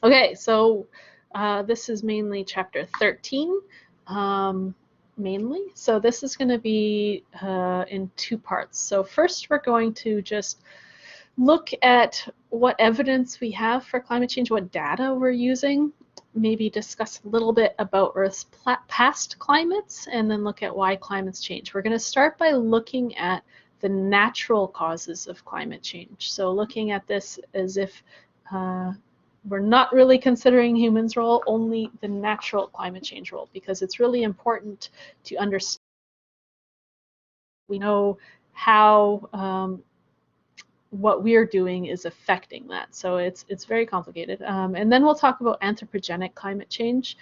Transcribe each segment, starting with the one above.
Okay, so this is mainly chapter 13, mainly. So this is going to be in two parts. So first we're going to just look at what evidence we have for climate change, what data we're using, maybe discuss a little bit about Earth's past climates, and then look at why climates change. We're going to start by looking at the natural causes of climate change. So looking at this as if we're not really considering humans' role, only the natural climate change role, because it's really important to understand. We know how what we're doing is affecting that. So it's very complicated. And then we'll talk about anthropogenic climate change.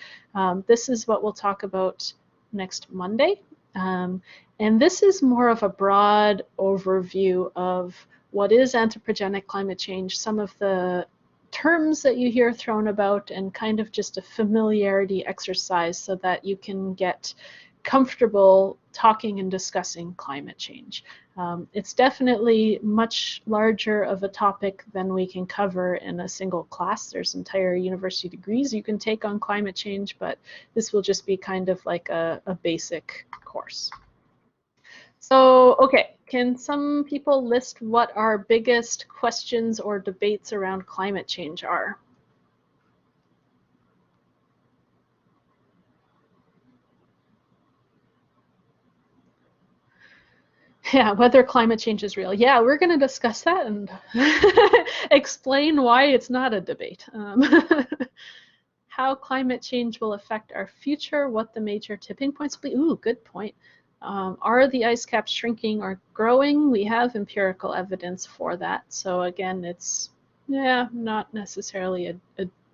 This is what we'll talk about next Monday. And this is more of a broad overview of what is anthropogenic climate change, some of the terms that you hear thrown about, and kind of just a familiarity exercise so that you can get comfortable talking and discussing climate change. It's definitely much larger of a topic than we can cover in a single class. There's entire university degrees you can take on climate change, but this will just be kind of like a basic course. So, okay, can some people list what our biggest questions or debates around climate change are? Yeah, whether climate change is real. Yeah, we're going to discuss that and explain why it's not a debate. How climate change will affect our future, what the major tipping points will be. Ooh, good point. Are the ice caps shrinking or growing? We have empirical evidence for that. So again, it's not necessarily a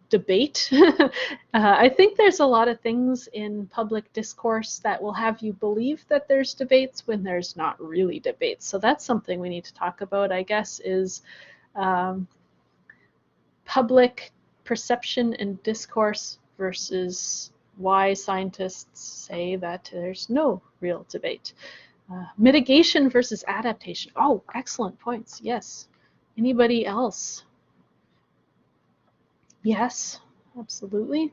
debate. I think there's a lot of things in public discourse that will have you believe that there's debates when there's not really debates. So that's something we need to talk about, I guess, is public perception and discourse versus why scientists say that there's no real debate. Mitigation versus adaptation. Oh, excellent points. Yes. Anybody else? Yes, absolutely.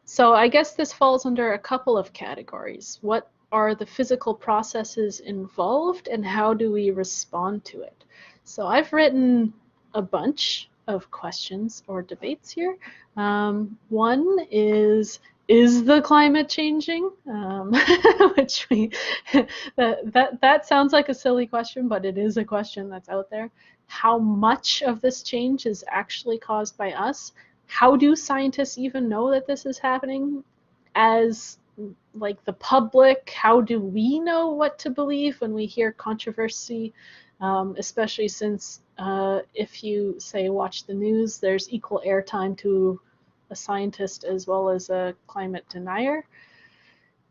So I guess this falls under a couple of categories. What are the physical processes involved and how do we respond to it? So I've written a bunch of questions or debates here. One is the climate changing? Which that sounds like a silly question, but it is a question that's out there. How much of this change is actually caused by us? How do scientists even know that this is happening? As like the public, how do we know what to believe when we hear controversy? Especially since if you say watch the news, there's equal airtime to a scientist as well as a climate denier.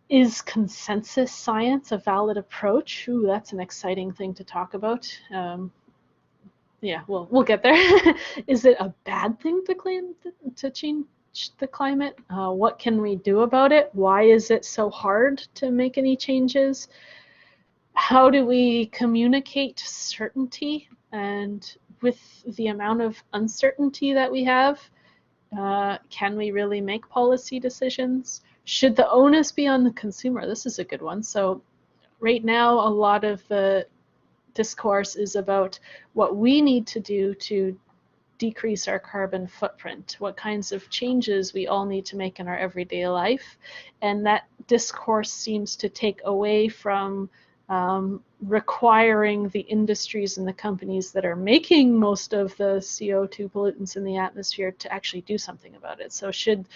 Is consensus science a valid approach? Ooh, that's an exciting thing to talk about. Yeah, we'll get there. Is it a bad thing to claim to change the climate? What can we do about it? Why is it so hard to make any changes? How do we communicate certainty? And with the amount of uncertainty that we have, can we really make policy decisions? Should the onus be on the consumer? This is a good one. So right now, a lot of the discourse is about what we need to do to decrease our carbon footprint, what kinds of changes we all need to make in our everyday life. And that discourse seems to take away from requiring the industries and the companies that are making most of the CO2 pollutants in the atmosphere to actually do something about it. So should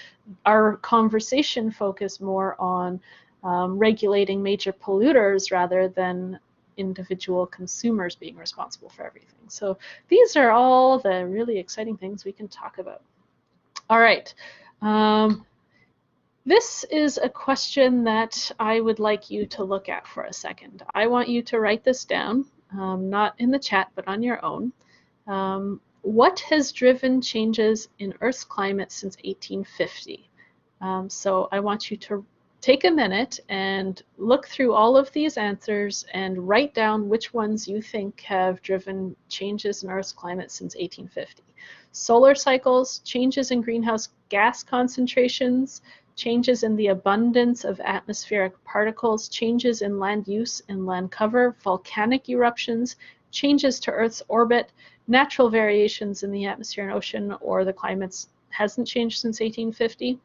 our conversation focus more on regulating major polluters rather than individual consumers being responsible for everything? So these are all the really exciting things we can talk about. All right. This is a question that I would like you to look at for a second. I want you to write this down, not in the chat, but on your own. What has driven changes in Earth's climate since 1850? So I want you to take a minute and look through all of these answers and write down which ones you think have driven changes in Earth's climate since 1850. Solar cycles, changes in greenhouse gas concentrations, changes in the abundance of atmospheric particles, changes in land use and land cover, volcanic eruptions, changes to Earth's orbit, natural variations in the atmosphere and ocean, or the climate hasn't changed since 1850.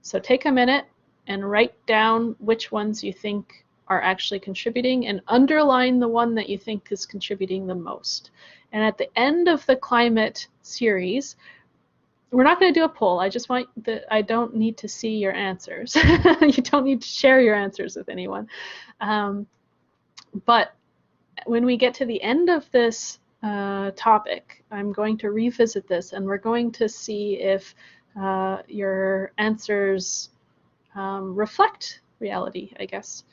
So take a minute and write down which ones you think are actually contributing and underline the one that you think is contributing the most. And at the end of the climate series, we're not going to do a poll. I don't need to see your answers. You don't need to share your answers with anyone. But when we get to the end of this topic, I'm going to revisit this and we're going to see if your answers reflect reality, I guess.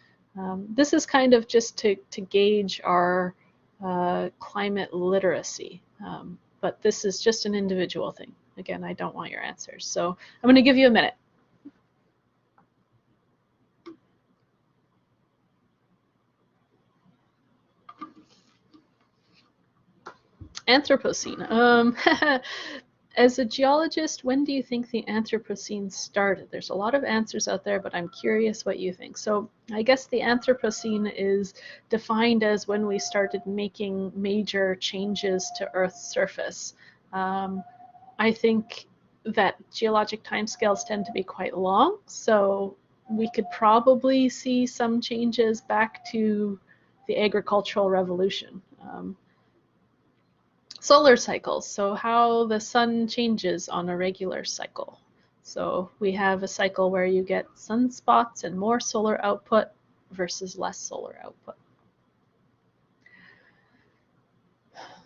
This is kind of just to gauge our climate literacy, but this is just an individual thing. Again, I don't want your answers. So I'm going to give you a minute. Anthropocene. As a geologist, when do you think the Anthropocene started? There's a lot of answers out there, but I'm curious what you think. So I guess the Anthropocene is defined as when we started making major changes to Earth's surface. I think that geologic timescales tend to be quite long, so we could probably see some changes back to the agricultural revolution. Solar cycles, so how the sun changes on a regular cycle. So we have a cycle where you get sunspots and more solar output versus less solar output.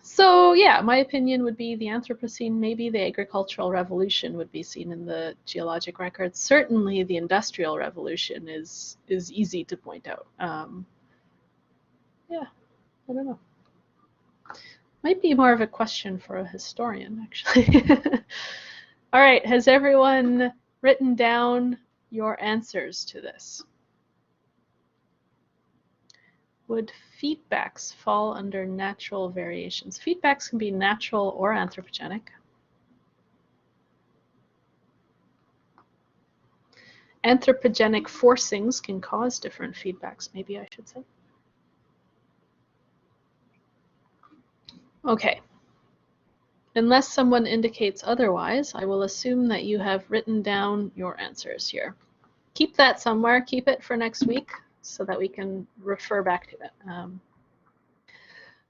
So yeah, my opinion would be the Anthropocene, maybe the agricultural revolution would be seen in the geologic records. Certainly the Industrial Revolution is easy to point out. Yeah, I don't know. Might be more of a question for a historian, actually. All right, has everyone written down your answers to this? Would feedbacks fall under natural variations? Feedbacks can be natural or anthropogenic. Anthropogenic forcings can cause different feedbacks, maybe I should say. Okay. Unless someone indicates otherwise, I will assume that you have written down your answers here. Keep that somewhere, keep it for next week so that we can refer back to it. All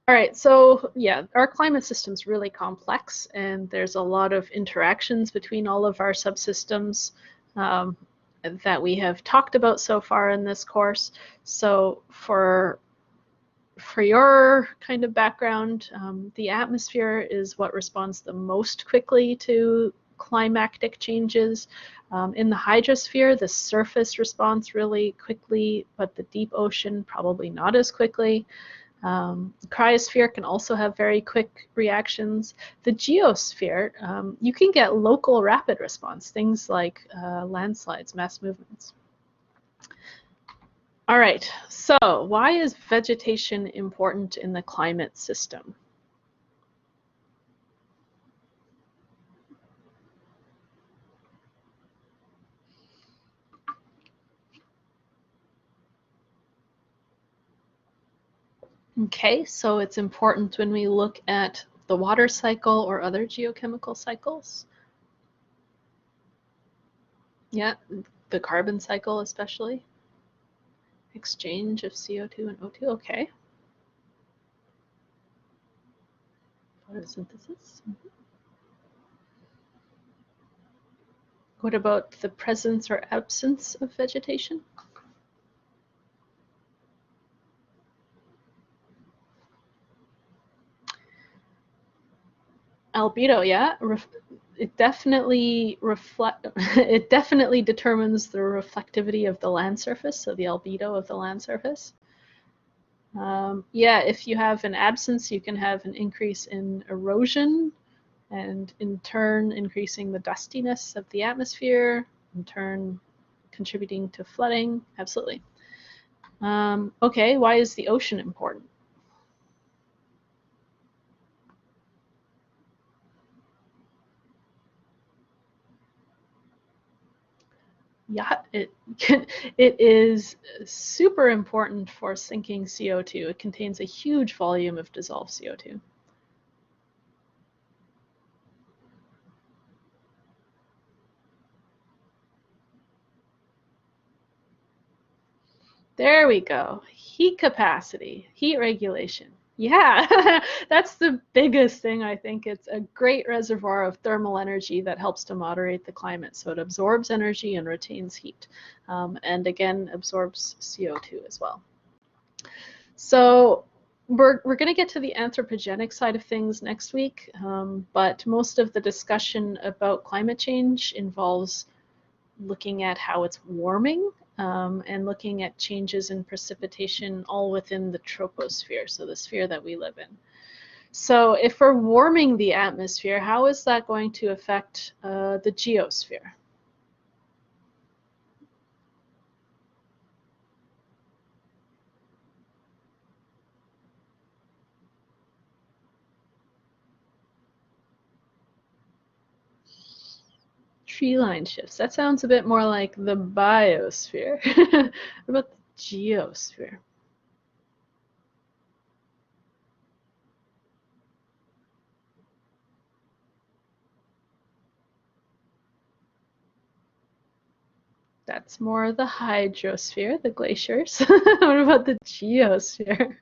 right, so yeah, our climate system's really complex and there's a lot of interactions between all of our subsystems that we have talked about so far in this course. So for your kind of background, the atmosphere is what responds the most quickly to climactic changes. In the hydrosphere, the surface responds really quickly, but the deep ocean probably not as quickly. Cryosphere can also have very quick reactions. The geosphere, you can get local rapid response, things like landslides, mass movements. All right, so why is vegetation important in the climate system? Okay, so it's important when we look at the water cycle or other geochemical cycles. Yeah, the carbon cycle especially. Exchange of CO2 and O2, okay. Photosynthesis. What about the presence or absence of vegetation? Albedo, yeah. It definitely it definitely determines the reflectivity of the land surface, so the albedo of the land surface. Yeah, if you have an absence, you can have an increase in erosion, and in turn increasing the dustiness of the atmosphere, in turn contributing to flooding? Absolutely. Okay, why is the ocean important? Yeah, it is super important for sinking CO2. It contains a huge volume of dissolved CO2. There we go. Heat capacity, heat regulation. Yeah, that's the biggest thing, I think. It's a great reservoir of thermal energy that helps to moderate the climate. So it absorbs energy and retains heat. And again, absorbs CO2 as well. So we're going to get to the anthropogenic side of things next week, but most of the discussion about climate change involves looking at how it's warming and looking at changes in precipitation all within the troposphere, so the sphere that we live in. So if we're warming the atmosphere, how is that going to affect the geosphere? Tree line shifts. That sounds a bit more like the biosphere. What about the geosphere? That's more the hydrosphere, the glaciers. What about the geosphere?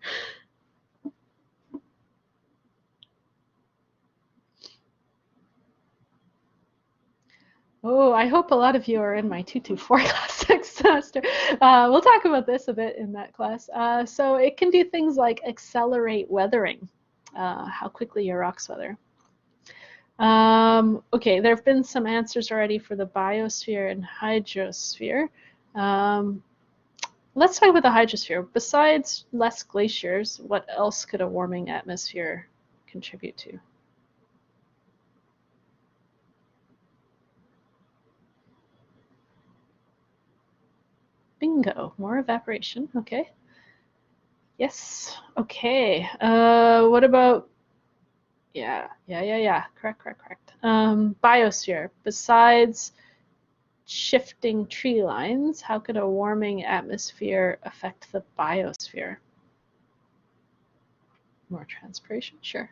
Oh, I hope a lot of you are in my 224 class next semester. We'll talk about this a bit in that class. So it can do things like accelerate weathering, how quickly your rocks weather. Okay, there have been some answers already for the biosphere and hydrosphere. Let's talk about the hydrosphere. Besides less glaciers, what else could a warming atmosphere contribute to? Bingo, more evaporation, okay. Yes, okay. What about, yeah, correct. Biosphere, besides shifting tree lines, how could a warming atmosphere affect the biosphere? More transpiration, sure.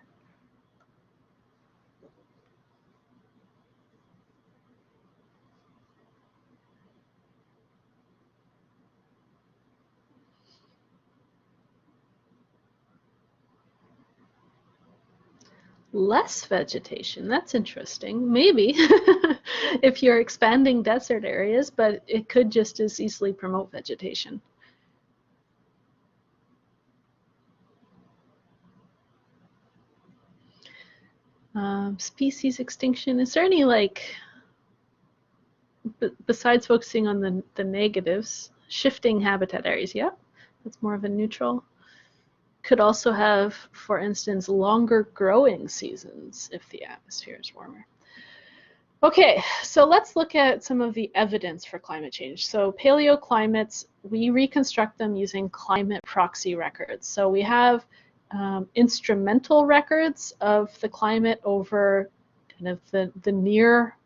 Less vegetation, that's interesting. Maybe if you're expanding desert areas, but it could just as easily promote vegetation. Species extinction, is there any like, besides focusing on the negatives, shifting habitat areas, yeah, that's more of a neutral. Could also have, for instance, longer growing seasons if the atmosphere is warmer. Okay, so let's look at some of the evidence for climate change. So paleoclimates, we reconstruct them using climate proxy records. So we have instrumental records of the climate over kind of the near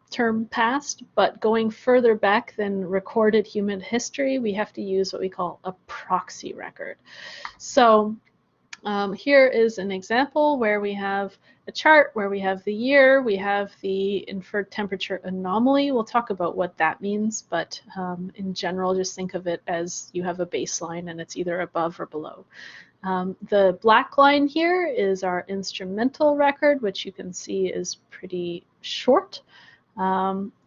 term past, but going further back than recorded human history, we have to use what we call a proxy record. So here is an example where we have a chart where we have the year, we have the inferred temperature anomaly. We'll talk about what that means, but in general, just think of it as you have a baseline and it's either above or below. The black line here is our instrumental record, which you can see is pretty short.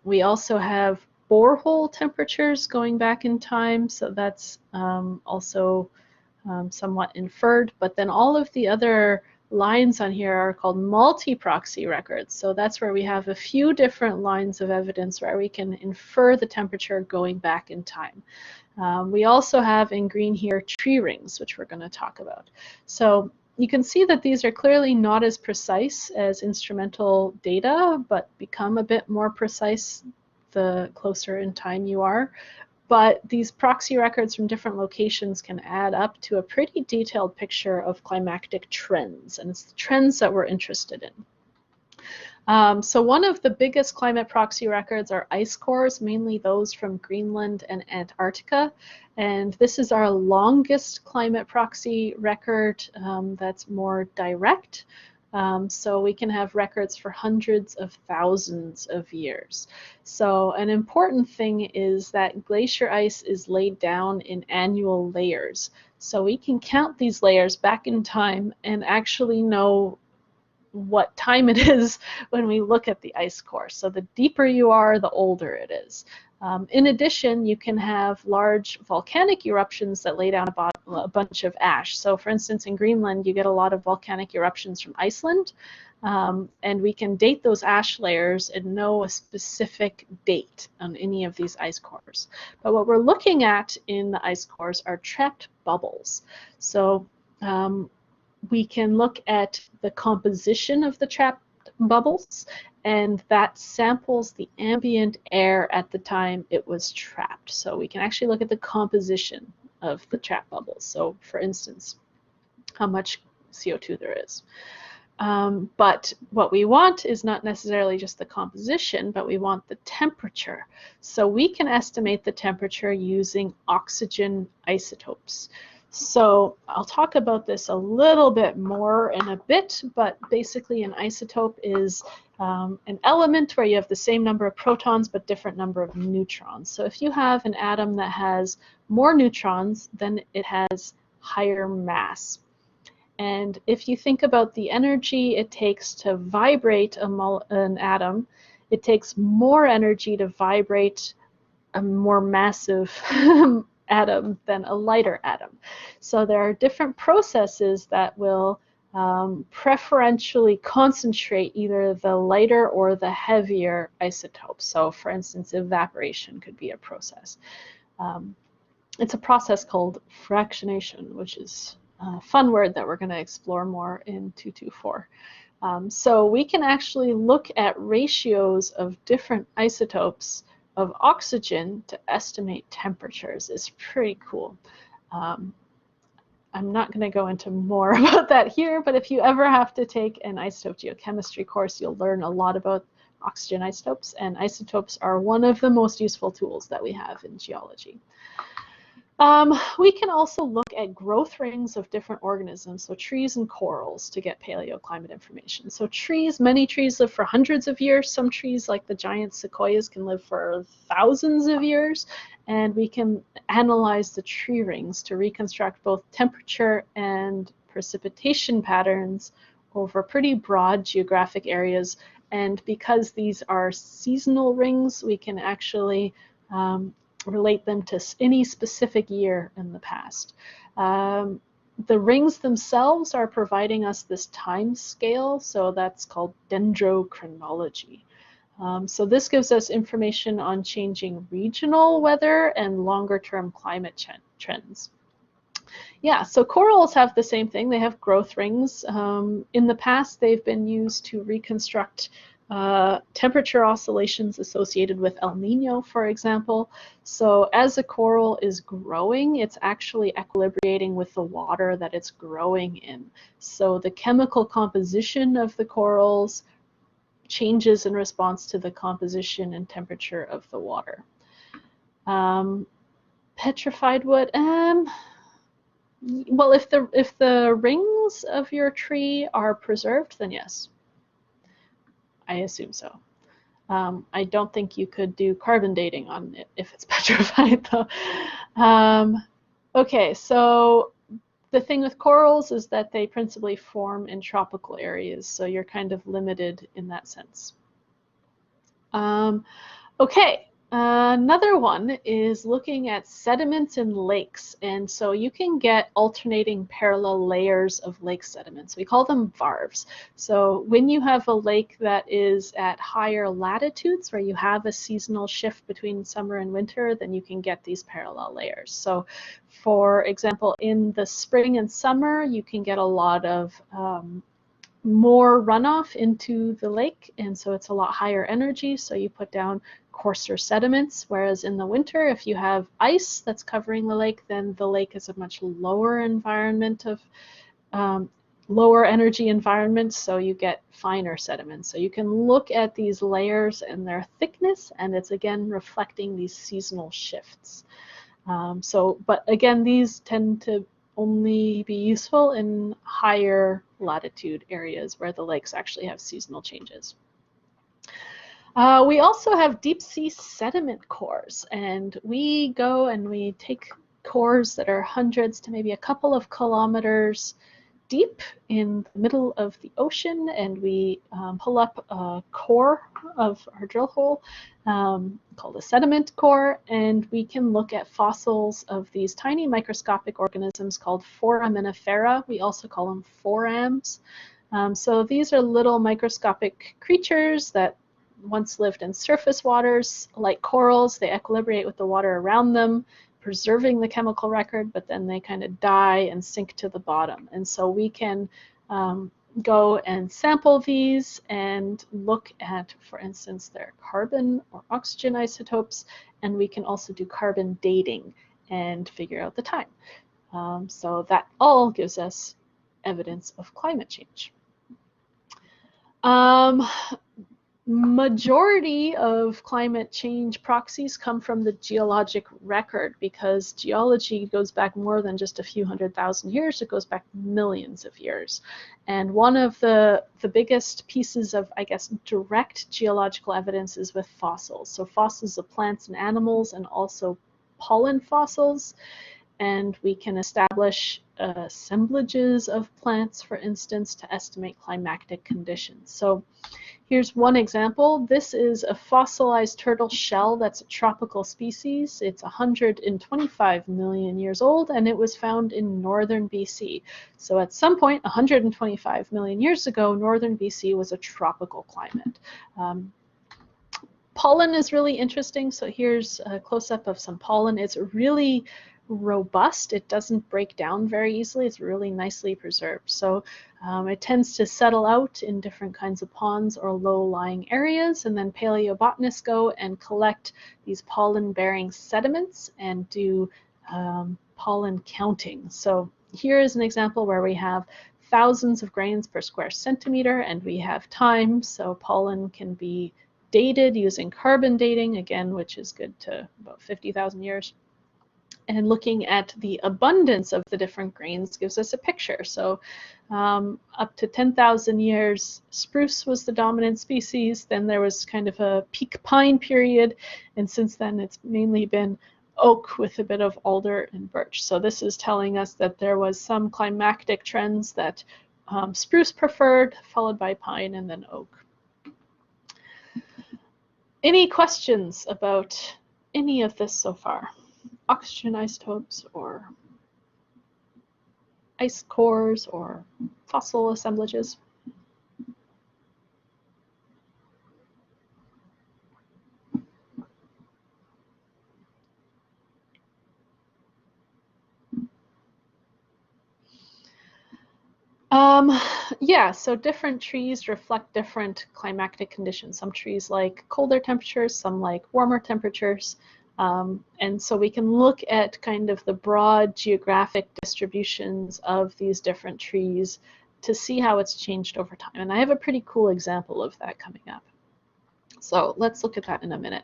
We also have borehole temperatures going back in time, so that's also somewhat inferred, but then all of the other lines on here are called multi-proxy records. So that's where we have a few different lines of evidence where we can infer the temperature going back in time. We also have in green here tree rings, which we're going to talk about. So you can see that these are clearly not as precise as instrumental data, but become a bit more precise the closer in time you are. But these proxy records from different locations can add up to a pretty detailed picture of climatic trends, and it's the trends that we're interested in. So one of the biggest climate proxy records are ice cores, mainly those from Greenland and Antarctica. And this is our longest climate proxy record that's more direct. So we can have records for hundreds of thousands of years. So an important thing is that glacier ice is laid down in annual layers. So we can count these layers back in time and actually know what time it is when we look at the ice core. So the deeper you are, the older it is. In addition, you can have large volcanic eruptions that lay down a bunch of ash. So for instance, in Greenland, you get a lot of volcanic eruptions from Iceland, and we can date those ash layers and know a specific date on any of these ice cores. But what we're looking at in the ice cores are trapped bubbles. So we can look at the composition of the trapped bubbles, and that samples the ambient air at the time it was trapped. So we can actually look at the composition of the trapped bubbles. So for instance, how much CO2 there is. But what we want is not necessarily just the composition, but we want the temperature. So we can estimate the temperature using oxygen isotopes. So I'll talk about this a little bit more in a bit, but basically an isotope is an element where you have the same number of protons but different number of neutrons. So if you have an atom that has more neutrons, then it has higher mass. And if you think about the energy it takes to vibrate an atom, it takes more energy to vibrate a more massive atom than a lighter atom. So there are different processes that will preferentially concentrate either the lighter or the heavier isotopes. So for instance, evaporation could be a process. It's a process called fractionation, which is a fun word that we're going to explore more in 224. So we can actually look at ratios of different isotopes of oxygen to estimate temperatures. Is pretty cool. I'm not going to go into more about that here, but if you ever have to take an isotope geochemistry course, you'll learn a lot about oxygen isotopes, and isotopes are one of the most useful tools that we have in geology. We can also look at growth rings of different organisms, so trees and corals, to get paleoclimate information. So trees, many trees live for hundreds of years. Some trees, like the giant sequoias, can live for thousands of years. And we can analyze the tree rings to reconstruct both temperature and precipitation patterns over pretty broad geographic areas. And because these are seasonal rings, we can actually relate them to any specific year in the past. The rings themselves are providing us this time scale, so that's called dendrochronology. So this gives us information on changing regional weather and longer-term climate trends. Yeah, so corals have the same thing. They have growth rings. In the past, they've been used to reconstruct temperature oscillations associated with El Nino, for example. So as a coral is growing, it's actually equilibrating with the water that it's growing in. So the chemical composition of the corals changes in response to the composition and temperature of the water. Petrified wood. Well, if the rings of your tree are preserved, then yes. I assume so. I don't think you could do carbon dating on it if it's petrified, though. Okay, so the thing with corals is that they principally form in tropical areas, so you're kind of limited in that sense. Okay. Another one is looking at sediments in lakes, and so you can get alternating parallel layers of lake sediments. We call them varves. So when you have a lake that is at higher latitudes, where you have a seasonal shift between summer and winter, then you can get these parallel layers. So for example, in the spring and summer, you can get a lot of more runoff into the lake, and so it's a lot higher energy, so you put down coarser sediments, whereas in the winter, if you have ice that's covering the lake, then the lake is a much lower environment of lower energy environment, so you get finer sediments. So you can look at these layers and their thickness, and it's again reflecting these seasonal shifts. But again, these tend to only be useful in higher latitude areas where the lakes actually have seasonal changes. We also have deep sea sediment cores, and we go and we take cores that are hundreds to maybe a couple of kilometers deep in the middle of the ocean, and we pull up a core of our drill hole called a sediment core, and we can look at fossils of these tiny microscopic organisms called foraminifera. We also call them forams. So these are little microscopic creatures that once lived in surface waters. Like corals, they equilibrate with the water around them, preserving the chemical record, but then they kind of die and sink to the bottom. And so we can go and sample these and look at, for instance, their carbon or oxygen isotopes, and we can also do carbon dating and figure out the time. So that all gives us evidence of climate change. Majority of climate change proxies come from the geologic record, because geology goes back more than just a few 100,000 years. It goes back millions of years. And one of the biggest pieces of, I guess, direct geological evidence is with fossils. So fossils of plants and animals, and also pollen fossils. And we can establish assemblages of plants, for instance, to estimate climatic conditions. So here's one example. This is a fossilized turtle shell that's a tropical species. It's 125 million years old, and it was found in northern BC. So at some point, 125 million years ago, northern BC was a tropical climate. Pollen is really interesting. So here's a close-up of some pollen. It's really robust. It doesn't break down very easily. It's really nicely preserved. So it tends to settle out in different kinds of ponds or low-lying areas, and then paleobotanists go and collect these pollen-bearing sediments and do pollen counting. So here is an example where we have thousands of grains per square centimeter, and we have time, so pollen can be dated using carbon dating, again, which is good to about 50,000 years. And looking at the abundance of the different grains gives us a picture. So up to 10,000 years, spruce was the dominant species. Then there was kind of a peak pine period. And since then, it's mainly been oak with a bit of alder and birch. So this is telling us that there was some climatic trends that spruce preferred, followed by pine and then oak. Any questions about any of this so far? Oxygen isotopes, or ice cores, or fossil assemblages? Yeah, so different trees reflect different climatic conditions. Some trees like colder temperatures, some like warmer temperatures. And so we can look at kind of the broad geographic distributions of these different trees to see how it's changed over time. And I have a pretty cool example of that coming up. So let's look at that in a minute.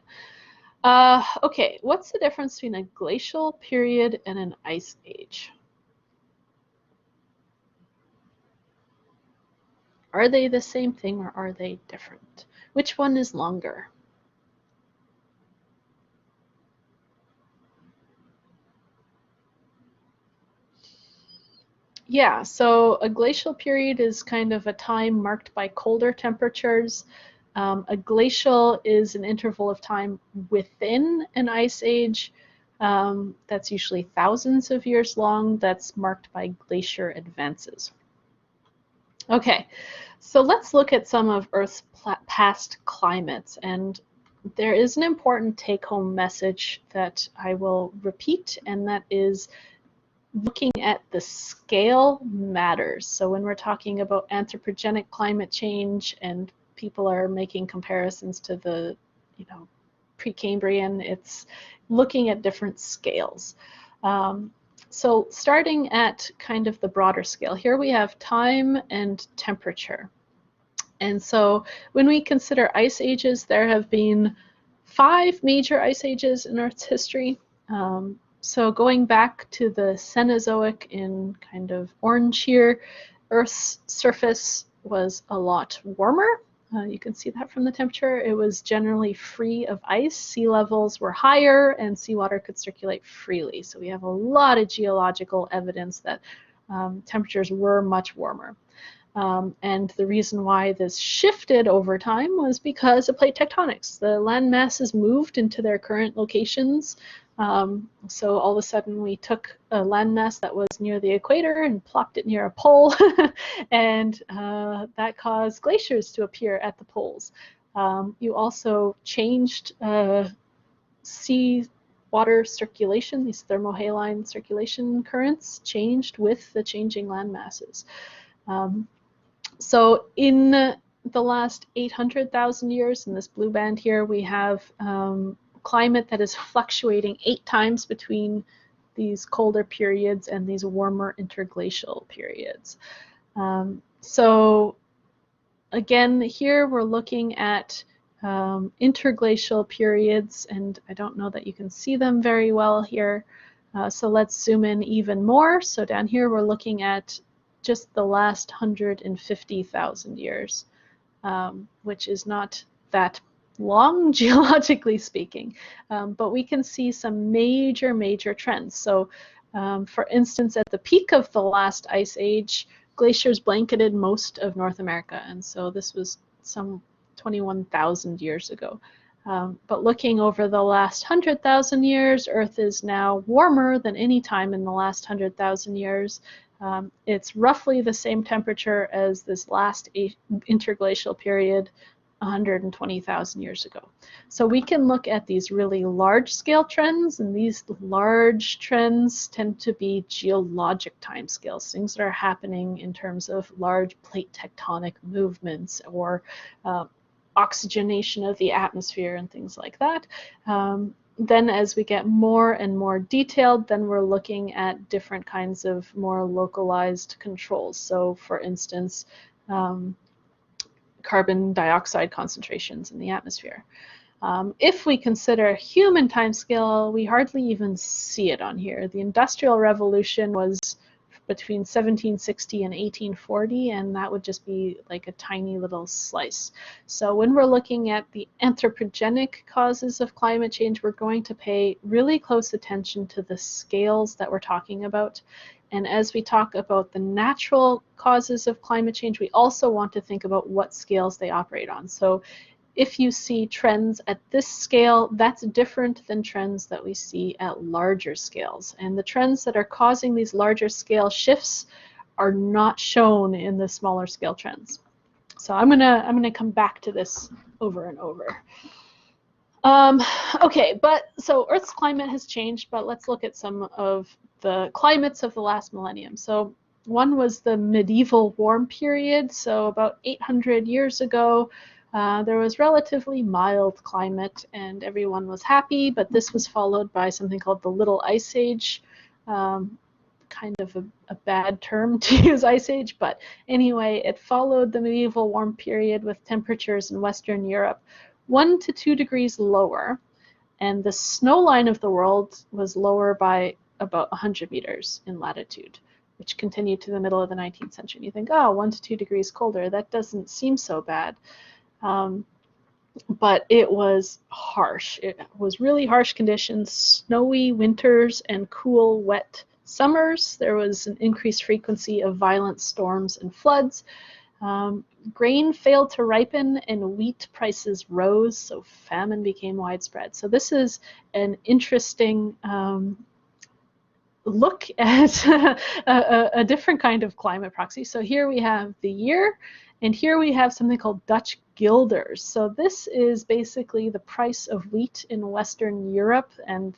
Okay, what's the difference between a glacial period and an ice age? Are they the same thing, or are they different? Which one is longer? Yeah, so a glacial period is kind of a time marked by colder temperatures. A glacial is an interval of time within an ice age that's usually thousands of years long, that's marked by glacier advances. Okay, so let's look at some of Earth's past climates, and there is an important take-home message that I will repeat, and that is looking at the scale matters. So when we're talking about anthropogenic climate change and people are making comparisons to the, Precambrian, it's looking at different scales. So starting at kind of the broader scale, here we have time and temperature. And so when we consider ice ages, there have been 5 major ice ages in Earth's history. So going back to the Cenozoic in kind of orange here, Earth's surface was a lot warmer. You can see that from the temperature. It was generally free of ice. Sea levels were higher and seawater could circulate freely. So we have a lot of geological evidence that temperatures were much warmer. And the reason why this shifted over time was because of plate tectonics. The land masses moved into their current locations. So all of a sudden we took a landmass that was near the equator and plopped it near a pole, and that caused glaciers to appear at the poles. You also changed sea water circulation. These thermohaline circulation currents changed with the changing land masses. So in the last 800,000 years, in this blue band here, we have climate that is fluctuating 8 times between these colder periods and these warmer interglacial periods. So again, here we're looking at interglacial periods, and I don't know that you can see them very well here. So let's zoom in even more. So down here we're looking at just the last 150,000 years, which is not that long geologically speaking, but we can see some major trends. So for instance, at the peak of the last ice age, glaciers blanketed most of North America, and so this was some 21,000 years ago. But looking over the last 100,000 years, Earth is now warmer than any time in the last 100,000 years. It's roughly the same temperature as this last interglacial period 120,000 years ago. So we can look at these really large-scale trends, and these large trends tend to be geologic timescales, things that are happening in terms of large plate tectonic movements or oxygenation of the atmosphere and things like that. Then as we get more and more detailed, then we're looking at different kinds of more localized controls. So for instance, carbon dioxide concentrations in the atmosphere. If we consider human timescale, we hardly even see it on here. The Industrial Revolution was between 1760 and 1840, and that would just be like a tiny little slice. So when we're looking at the anthropogenic causes of climate change, we're going to pay really close attention to the scales that we're talking about. And as we talk about the natural causes of climate change, we also want to think about what scales they operate on. So if you see trends at this scale, that's different than trends that we see at larger scales. And the trends that are causing these larger scale shifts are not shown in the smaller scale trends. So I'm gonna come back to this over and over. Okay, but so Earth's climate has changed, but let's look at some of the climates of the last millennium. So one was the medieval warm period. So about 800 years ago, there was relatively mild climate and everyone was happy, but this was followed by something called the Little Ice Age. Kind of a bad term to use, ice age, but anyway, it followed the medieval warm period with temperatures in Western Europe 1 to 2 degrees lower, and the snow line of the world was lower by about 100 meters in latitude, which continued to the middle of the 19th century. And you think, oh, 1 to 2 degrees colder, that doesn't seem so bad. But it was harsh. It was really harsh conditions, snowy winters and cool, wet summers. There was an increased frequency of violent storms and floods. Grain failed to ripen and wheat prices rose, so famine became widespread. So this is an interesting look at a different kind of climate proxy. So here we have the year, and here we have something called Dutch guilders. So this is basically the price of wheat in Western Europe and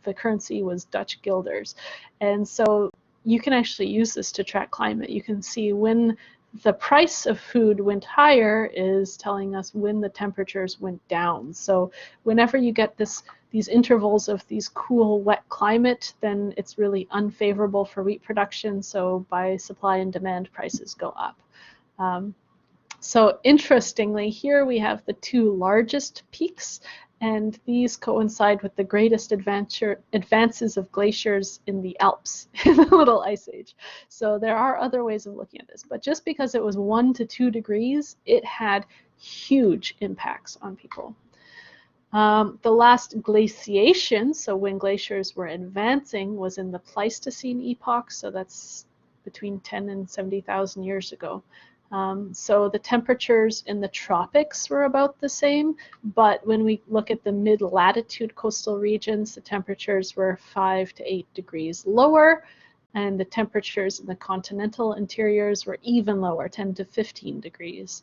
the currency was Dutch guilders. And so you can actually use this to track climate. You can see when the price of food went higher is telling us when the temperatures went down. So whenever you get these intervals of these cool, wet climate, then it's really unfavorable for wheat production. So by supply and demand, prices go up. So interestingly, here we have the two largest peaks, and these coincide with the greatest advances of glaciers in the Alps in the Little Ice Age. So there are other ways of looking at this, but just because it was 1 to 2 degrees, it had huge impacts on people. The last glaciation, so when glaciers were advancing, was in the Pleistocene epoch, so that's between 10 and 70,000 years ago. So the temperatures in the tropics were about the same, but when we look at the mid-latitude coastal regions, the temperatures were 5 to 8 degrees lower, and the temperatures in the continental interiors were even lower, 10 to 15 degrees.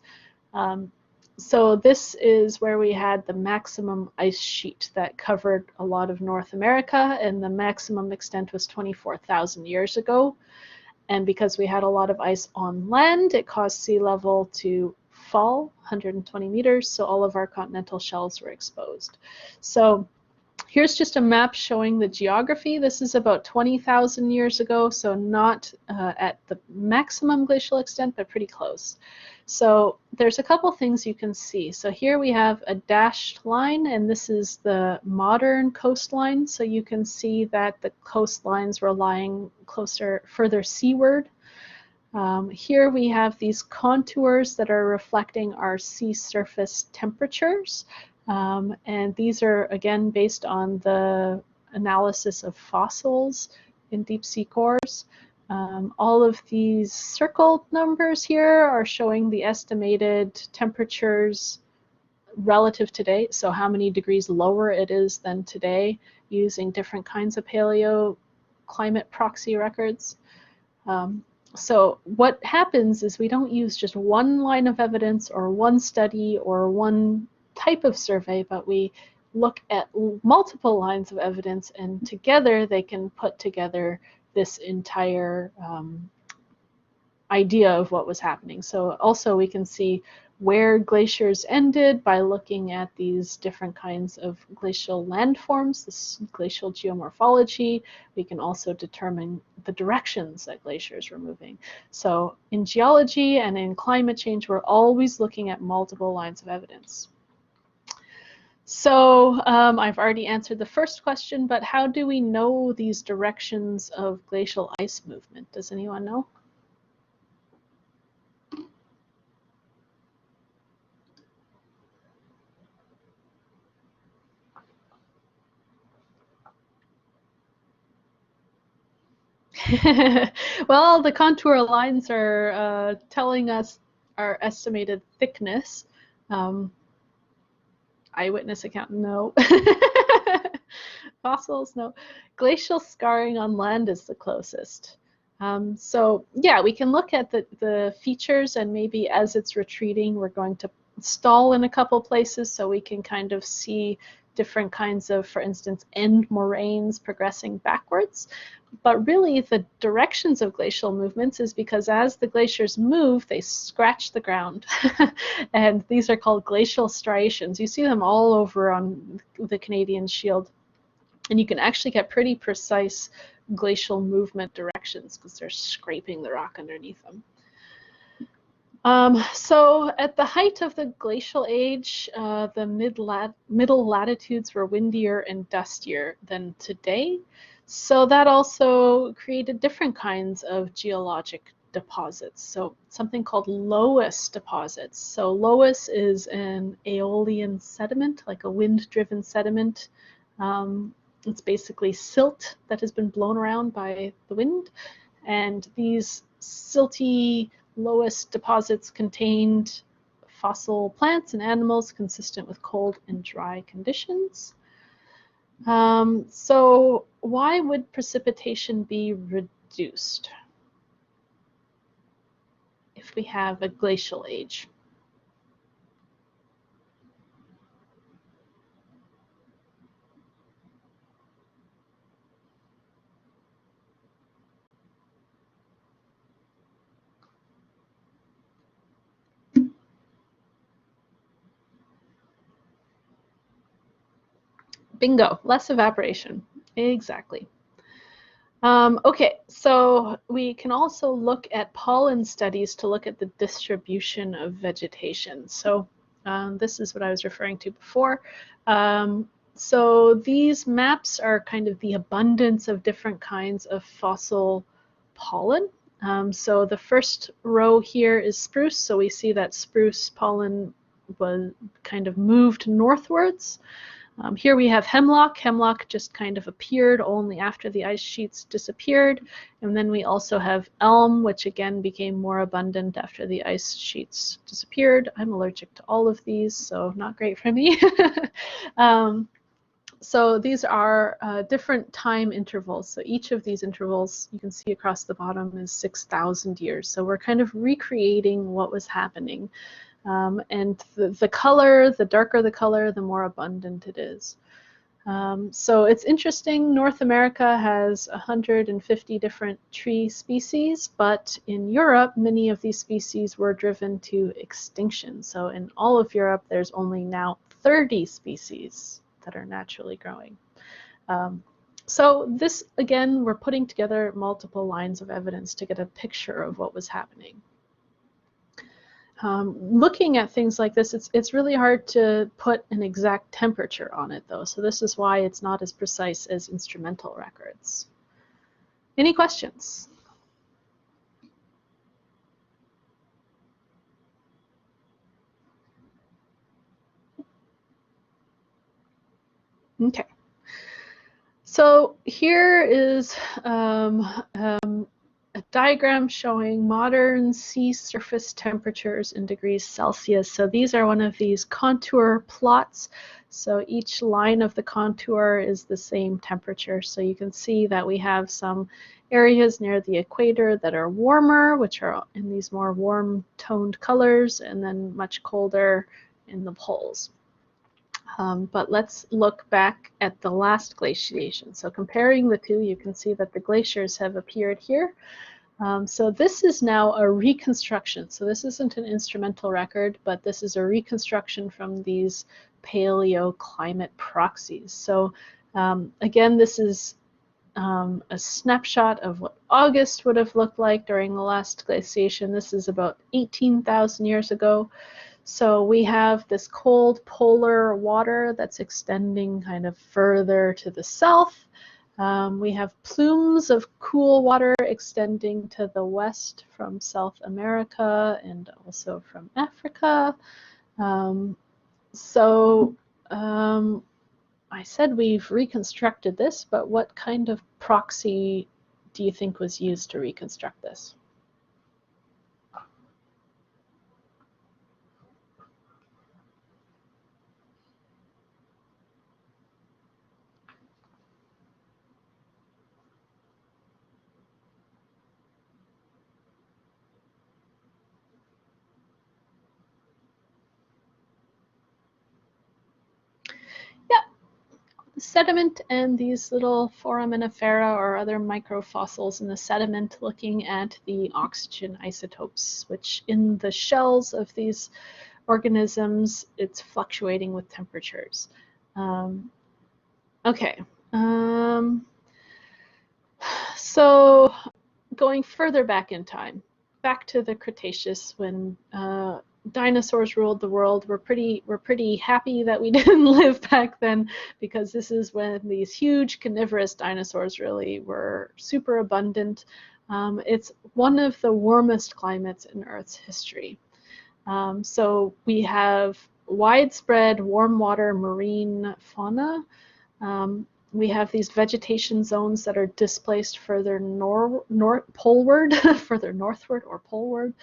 So this is where we had the maximum ice sheet that covered a lot of North America, and the maximum extent was 24,000 years ago. And because we had a lot of ice on land, it caused sea level to fall 120 meters, so all of our continental shelves were exposed. So here's just a map showing the geography. This is about 20,000 years ago, so not at the maximum glacial extent, but pretty close. So there's a couple things you can see. So here we have a dashed line, and this is the modern coastline. So you can see that the coastlines were lying further seaward. Here we have these contours that are reflecting our sea surface temperatures. And these are, again, based on the analysis of fossils in deep sea cores. All of these circled numbers here are showing the estimated temperatures relative today, so how many degrees lower it is than today, using different kinds of paleoclimate proxy records. So what happens is we don't use just one line of evidence or one study or one type of survey, but we look at multiple lines of evidence, and together they can put together this entire idea of what was happening. So also we can see where glaciers ended by looking at these different kinds of glacial landforms, this glacial geomorphology. We can also determine the directions that glaciers were moving. So in geology and in climate change, we're always looking at multiple lines of evidence. So I've already answered the first question, but how do we know these directions of glacial ice movement? Does anyone know? Well, the contour lines are telling us our estimated thickness. Eyewitness account, no. Fossils, no. Glacial scarring on land is the closest. So yeah, we can look at the features, and maybe as it's retreating, we're going to stall in a couple places so we can kind of see different kinds of, for instance, end moraines progressing backwards. But really the directions of glacial movements is because as the glaciers move, they scratch the ground. And these are called glacial striations. You see them all over on the Canadian Shield. And you can actually get pretty precise glacial movement directions because they're scraping the rock underneath them. So at the height of the glacial age, the middle latitudes were windier and dustier than today. So that also created different kinds of geologic deposits. So something called loess deposits. So loess is an aeolian sediment, like a wind-driven sediment. It's basically silt that has been blown around by the wind. And these silty loess deposits contained fossil plants and animals consistent with cold and dry conditions. So why would precipitation be reduced if we have a glacial age? Bingo, less evaporation. Exactly. Okay, so we can also look at pollen studies to look at the distribution of vegetation. So this is what I was referring to before. So these maps are kind of the abundance of different kinds of fossil pollen. So the first row here is spruce, so we see that spruce pollen was kind of moved northwards. Here we have hemlock. Hemlock just kind of appeared only after the ice sheets disappeared. And then we also have elm, which again became more abundant after the ice sheets disappeared. I'm allergic to all of these, so not great for me. So these are different time intervals. So each of these intervals, you can see across the bottom, is 6,000 years. So we're kind of recreating what was happening. And the color, the darker the color, the more abundant it is. So it's interesting, North America has 150 different tree species, but in Europe, many of these species were driven to extinction. So in all of Europe, there's only now 30 species that are naturally growing. So this, again, we're putting together multiple lines of evidence to get a picture of what was happening. Looking at things like this, it's really hard to put an exact temperature on it, though. So this is why it's not as precise as instrumental records. Any questions? Okay. So here is a diagram showing modern sea surface temperatures in degrees Celsius. So these are one of these contour plots. So each line of the contour is the same temperature. So you can see that we have some areas near the equator that are warmer, which are in these more warm toned colors, and then much colder in the poles. But let's look back at the last glaciation. So comparing the two, you can see that the glaciers have appeared here. So this is now a reconstruction. So this isn't an instrumental record, but this is a reconstruction from these paleoclimate proxies. So again, this is a snapshot of what August would have looked like during the last glaciation. This is about 18,000 years ago. So we have this cold polar water that's extending kind of further to the south. We have plumes of cool water extending to the west from South America and also from Africa. I said we've reconstructed this, but what kind of proxy do you think was used to reconstruct this? Yeah, the sediment and these little foraminifera or other microfossils in the sediment looking at the oxygen isotopes, which in the shells of these organisms, it's fluctuating with temperatures. Okay. So going further back in time, back to the Cretaceous when dinosaurs ruled the world. We're pretty happy that we didn't live back then, because this is when these huge carnivorous dinosaurs really were super abundant. It's one of the warmest climates in Earth's history. So we have widespread warm water marine fauna. We have these vegetation zones that are displaced further poleward, further northward or poleward.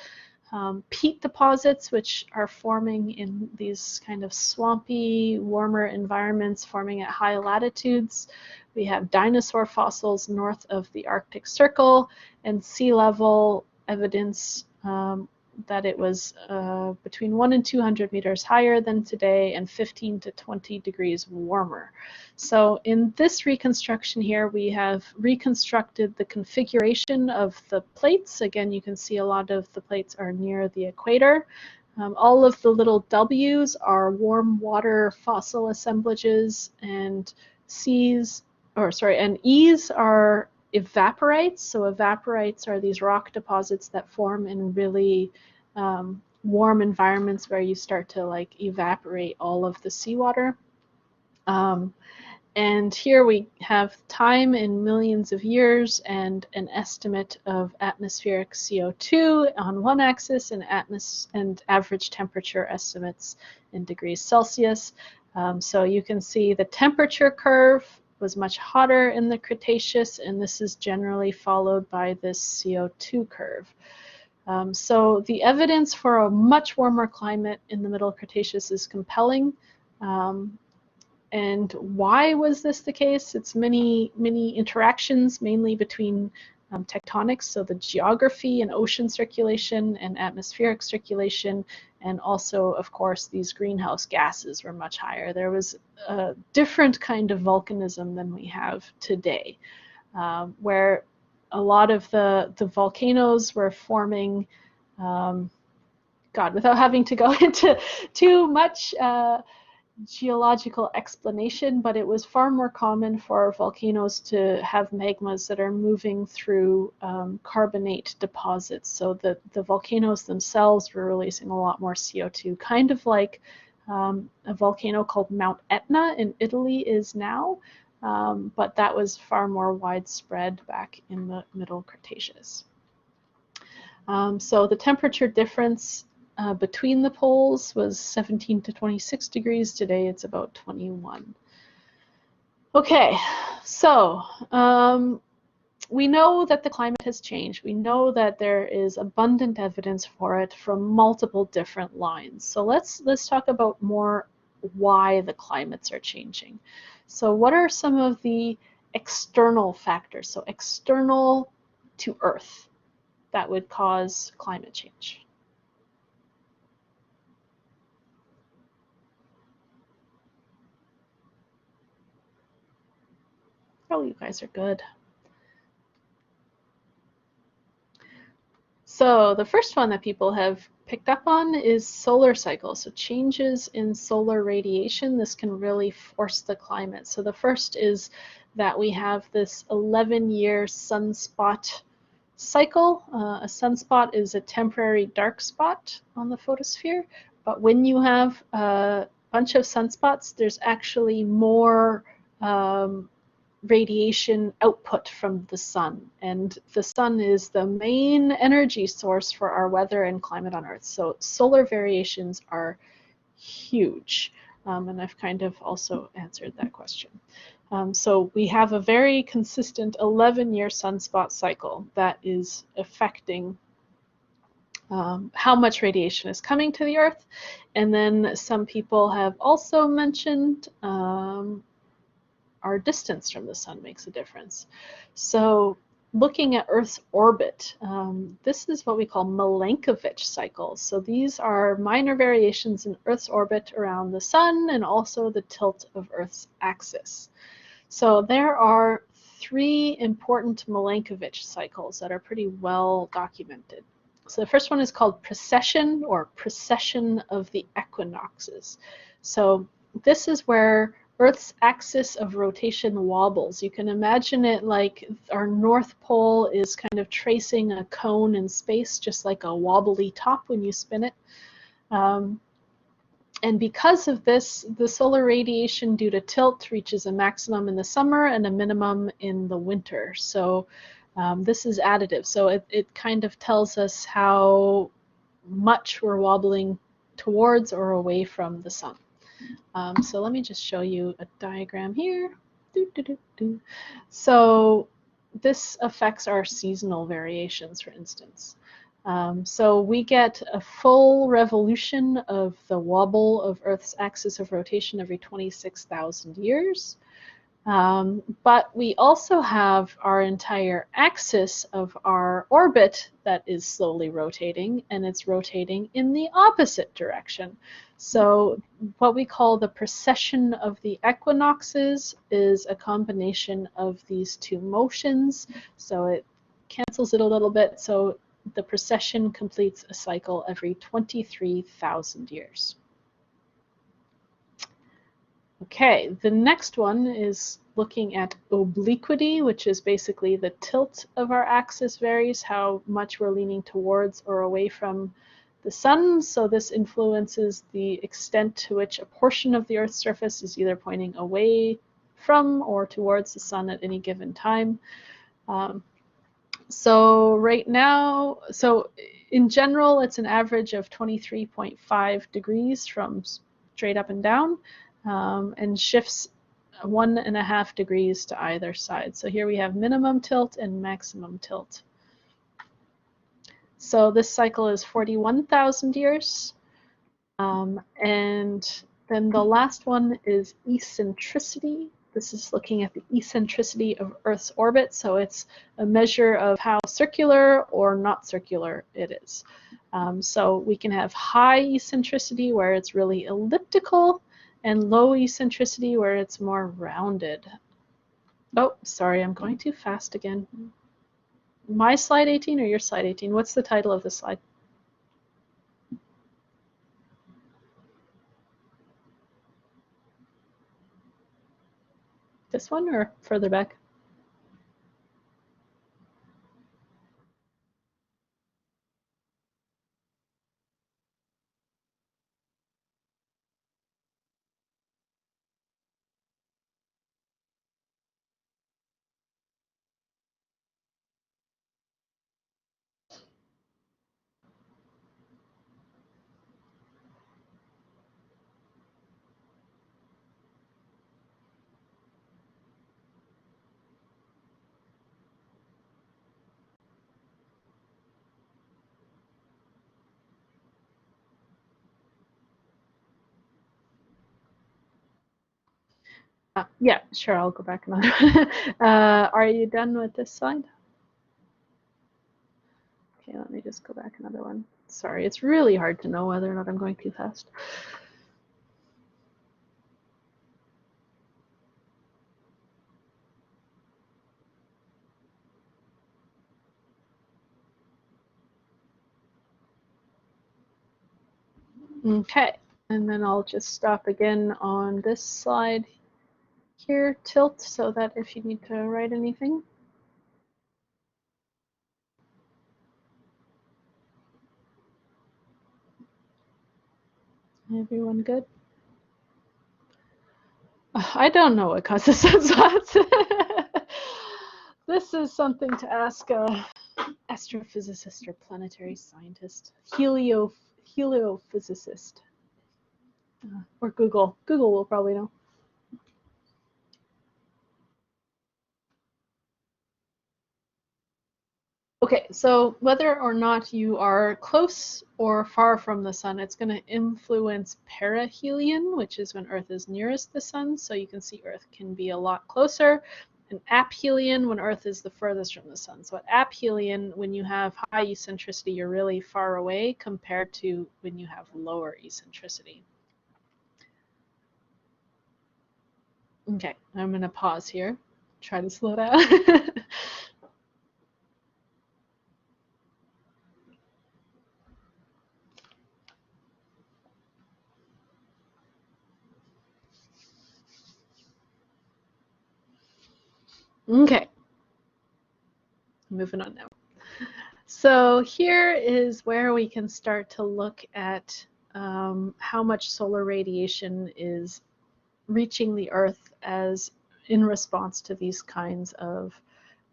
Peat deposits, which are forming in these kind of swampy, warmer environments, forming at high latitudes. We have dinosaur fossils north of the Arctic Circle, and sea level evidence that it was between 1 and 200 meters higher than today and 15 to 20 degrees warmer. So in this reconstruction here, we have reconstructed the configuration of the plates. Again, you can see a lot of the plates are near the equator. All of the little W's are warm water fossil assemblages, and E's are evaporites. So evaporites are these rock deposits that form in really warm environments where you start to like evaporate all of the seawater. And here we have time in millions of years and an estimate of atmospheric CO2 on one axis and average temperature estimates in degrees Celsius. So you can see the temperature curve was much hotter in the Cretaceous, and this is generally followed by this CO2 curve. So the evidence for a much warmer climate in the Middle Cretaceous is compelling. And why was this the case? It's many interactions, mainly between tectonics, so the geography and ocean circulation and atmospheric circulation, and also, of course, these greenhouse gases were much higher. There was a different kind of volcanism than we have today, where a lot of the volcanoes were forming, without having to go into too much geological explanation, but it was far more common for volcanoes to have magmas that are moving through carbonate deposits. So the volcanoes themselves were releasing a lot more CO2, kind of like a volcano called Mount Etna in Italy is now, but that was far more widespread back in the Middle Cretaceous. So the temperature difference between the poles was 17 to 26 degrees. Today it's about 21. Okay, so we know that the climate has changed. We know that there is abundant evidence for it from multiple different lines. So let's talk about more why the climates are changing. So what are some of the external factors, so external to Earth, that would cause climate change? Oh, you guys are good. So the first one that people have picked up on is solar cycles. So changes in solar radiation, this can really force the climate. So the first is that we have this 11-year sunspot cycle. A sunspot is a temporary dark spot on the photosphere, but when you have a bunch of sunspots, there's actually more radiation output from the sun, and the sun is the main energy source for our weather and climate on Earth. So solar variations are huge, and I've kind of also answered that question. So we have a very consistent 11-year sunspot cycle that is affecting how much radiation is coming to the Earth. And then some people have also mentioned our distance from the sun makes a difference. So looking at Earth's orbit, this is what we call Milankovitch cycles. So these are minor variations in Earth's orbit around the sun and also the tilt of Earth's axis. So there are 3 important Milankovitch cycles that are pretty well documented. So the first one is called precession, or precession of the equinoxes. So this is where Earth's axis of rotation wobbles. You can imagine it like our North Pole is kind of tracing a cone in space, just like a wobbly top when you spin it. And because of this, the solar radiation due to tilt reaches a maximum in the summer and a minimum in the winter. So this is additive. So it kind of tells us how much we're wobbling towards or away from the sun. So let me just show you a diagram here. So this affects our seasonal variations, for instance. So we get a full revolution of the wobble of Earth's axis of rotation every 26,000 years. But we also have our entire axis of our orbit that is slowly rotating, and it's rotating in the opposite direction. So what we call the precession of the equinoxes is a combination of these 2 motions. So it cancels it a little bit. So the precession completes a cycle every 23,000 years. Okay, the next one is looking at obliquity, which is basically the tilt of our axis varies, how much we're leaning towards or away from the sun. So this influences the extent to which a portion of the Earth's surface is either pointing away from or towards the sun at any given time. So right now, so in general, it's an average of 23.5 degrees from straight up and down, and shifts 1.5 degrees to either side. So here we have minimum tilt and maximum tilt. So this cycle is 41,000 years. And then the last one is eccentricity. This is looking at the eccentricity of Earth's orbit. So it's a measure of how circular or not circular it is. So we can have high eccentricity where it's really elliptical, and low eccentricity where it's more rounded. Oh, sorry, I'm going too fast again. My slide 18 or your slide 18? What's the title of the slide? This one or further back? Yeah, sure, I'll go back another one. Are you done with this slide? Okay, let me just go back another one. Sorry, it's really hard to know whether or not I'm going too fast. Okay, and then I'll just stop again on this slide here, tilt, so that if you need to write anything. Everyone good? I don't know what causes sunspots. This is something to ask a astrophysicist or planetary scientist, heliophysicist, or Google. Google will probably know. Okay, so whether or not you are close or far from the sun, it's going to influence perihelion, which is when Earth is nearest the sun. So you can see Earth can be a lot closer. And aphelion, when Earth is the furthest from the sun. So at aphelion, when you have high eccentricity, you're really far away compared to when you have lower eccentricity. Okay, I'm going to pause here, try to slow down. Okay, moving on now. So here is where we can start to look at how much solar radiation is reaching the Earth as in response to these kinds of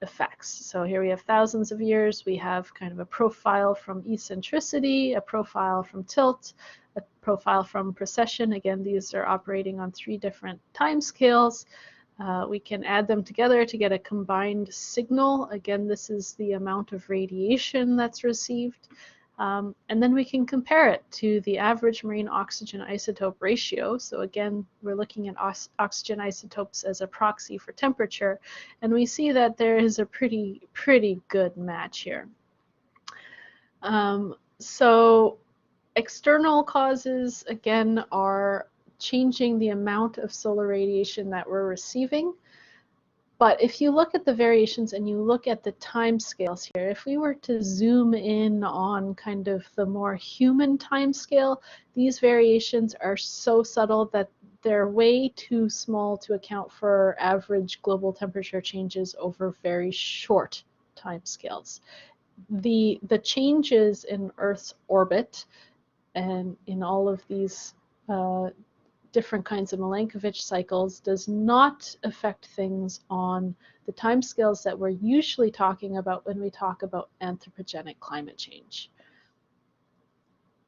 effects. So here we have thousands of years. We have kind of a profile from eccentricity, a profile from tilt, a profile from precession. Again, these are operating on 3 different time scales. We can add them together to get a combined signal. Again, this is the amount of radiation that's received. And then we can compare it to the average marine oxygen isotope ratio. So again, we're looking at oxygen isotopes as a proxy for temperature. And we see that there is a pretty good match here. So external causes, again, are changing the amount of solar radiation that we're receiving. But if you look at the variations and you look at the time scales here, if we were to zoom in on kind of the more human time scale, these variations are so subtle that they're way too small to account for average global temperature changes over very short time scales. The changes in Earth's orbit and in all of these different kinds of Milankovitch cycles does not affect things on the timescales that we're usually talking about when we talk about anthropogenic climate change.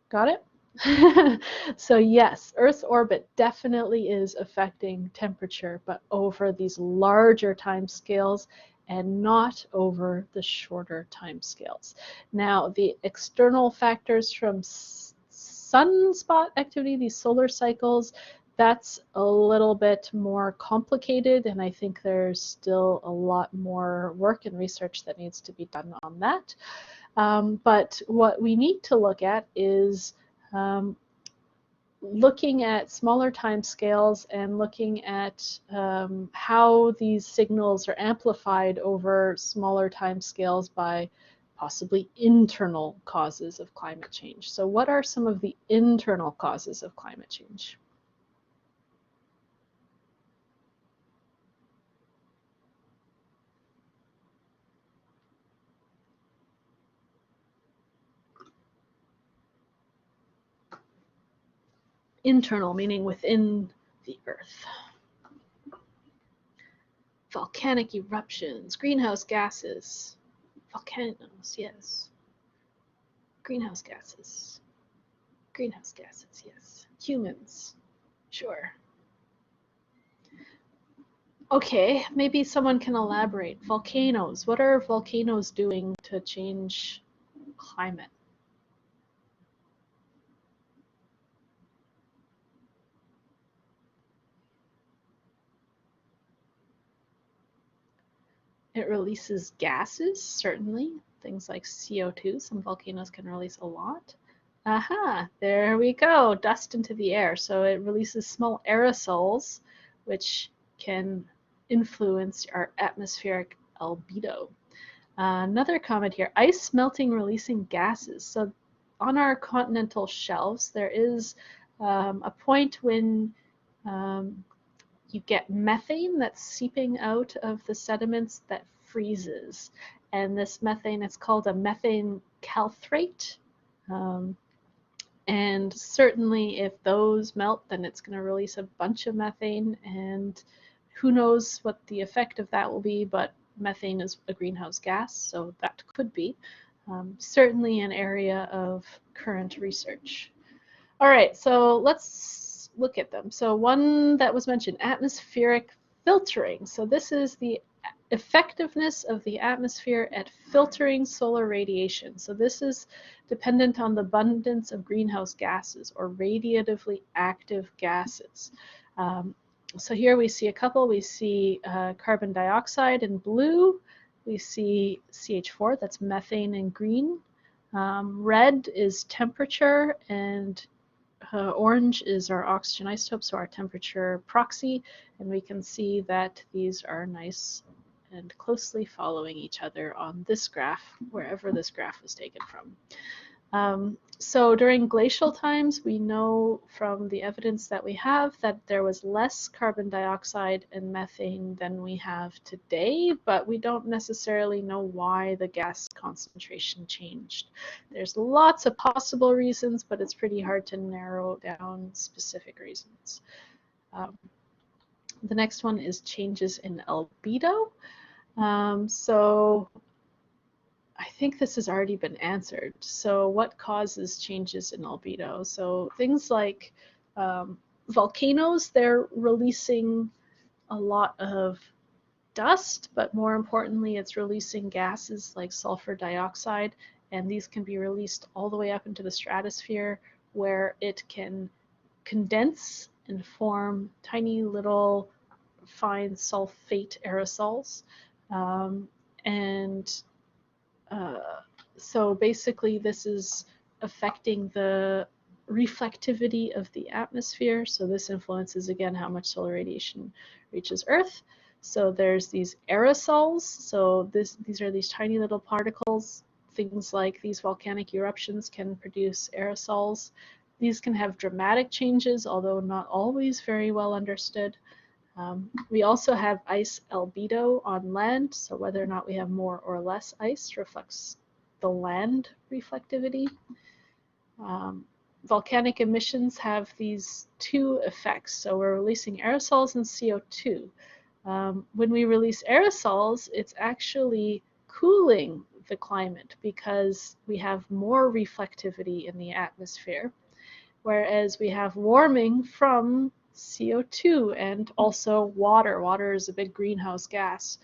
Got it? So yes, Earth's orbit definitely is affecting temperature, but over these larger timescales and not over the shorter timescales. Now, the external factors from sunspot activity, these solar cycles, that's a little bit more complicated, and I think there's still a lot more work and research that needs to be done on that. But what we need to look at is looking at smaller time scales and looking at how these signals are amplified over smaller time scales by possibly internal causes of climate change. So what are some of the internal causes of climate change? Internal, meaning within the Earth. Volcanic eruptions, greenhouse gases. Volcanoes, yes. Greenhouse gases. Greenhouse gases, yes. Humans, sure. Okay, maybe someone can elaborate. Volcanoes. What are volcanoes doing to change climate? It releases gases, certainly. Things like CO2. Some volcanoes can release a lot. Aha, there we go. Dust into the air. So it releases small aerosols, which can influence our atmospheric albedo. Another comment here, ice melting releasing gases. So on our continental shelves, there is a point when you get methane that's seeping out of the sediments that freezes. And this methane, it's called a methane calthrate. And certainly if those melt, then it's going to release a bunch of methane, and who knows what the effect of that will be, but methane is a greenhouse gas, so that could be certainly an area of current research. All right, so let's look at them. So one that was mentioned, atmospheric filtering. So this is the effectiveness of the atmosphere at filtering solar radiation. So this is dependent on the abundance of greenhouse gases or radiatively active gases. So here we see a couple. We see carbon dioxide in blue. We see CH4, that's methane in green. Red is temperature, and orange is our oxygen isotope, so our temperature proxy. And we can see that these are nice and closely following each other on this graph, wherever this graph was taken from. So during glacial times, we know from the evidence that we have that there was less carbon dioxide and methane than we have today, but we don't necessarily know why the gas concentration changed. There's lots of possible reasons, but it's pretty hard to narrow down specific reasons. The next one is changes in albedo. So I think this has already been answered. So what causes changes in albedo? So things like volcanoes, they're releasing a lot of dust, but more importantly, it's releasing gases like sulfur dioxide, and these can be released all the way up into the stratosphere, where it can condense and form tiny little fine sulfate aerosols. So basically this is affecting the reflectivity of the atmosphere. So this influences, again, how much solar radiation reaches Earth. So there's these aerosols. So these are these tiny little particles. Things like these volcanic eruptions can produce aerosols. These can have dramatic changes, although not always very well understood. We also have ice albedo on land, so whether or not we have more or less ice reflects the land reflectivity. Volcanic emissions have these two effects. So we're releasing aerosols and CO2. When we release aerosols, it's actually cooling the climate because we have more reflectivity in the atmosphere, whereas we have warming from CO2 and also water. Water is a big greenhouse gas.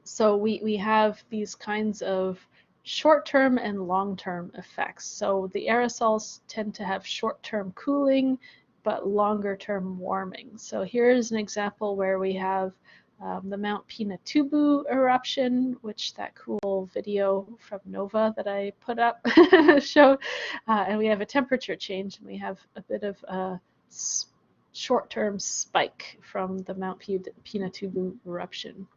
So we have these kinds of short-term and long-term effects. So the aerosols tend to have short-term cooling, but longer-term warming. So here's an example where we have the Mount Pinatubo eruption, which that cool video from NOVA that I put up showed. And we have a temperature change, and we have a bit of a short-term spike from the Mount Pinatubo eruption.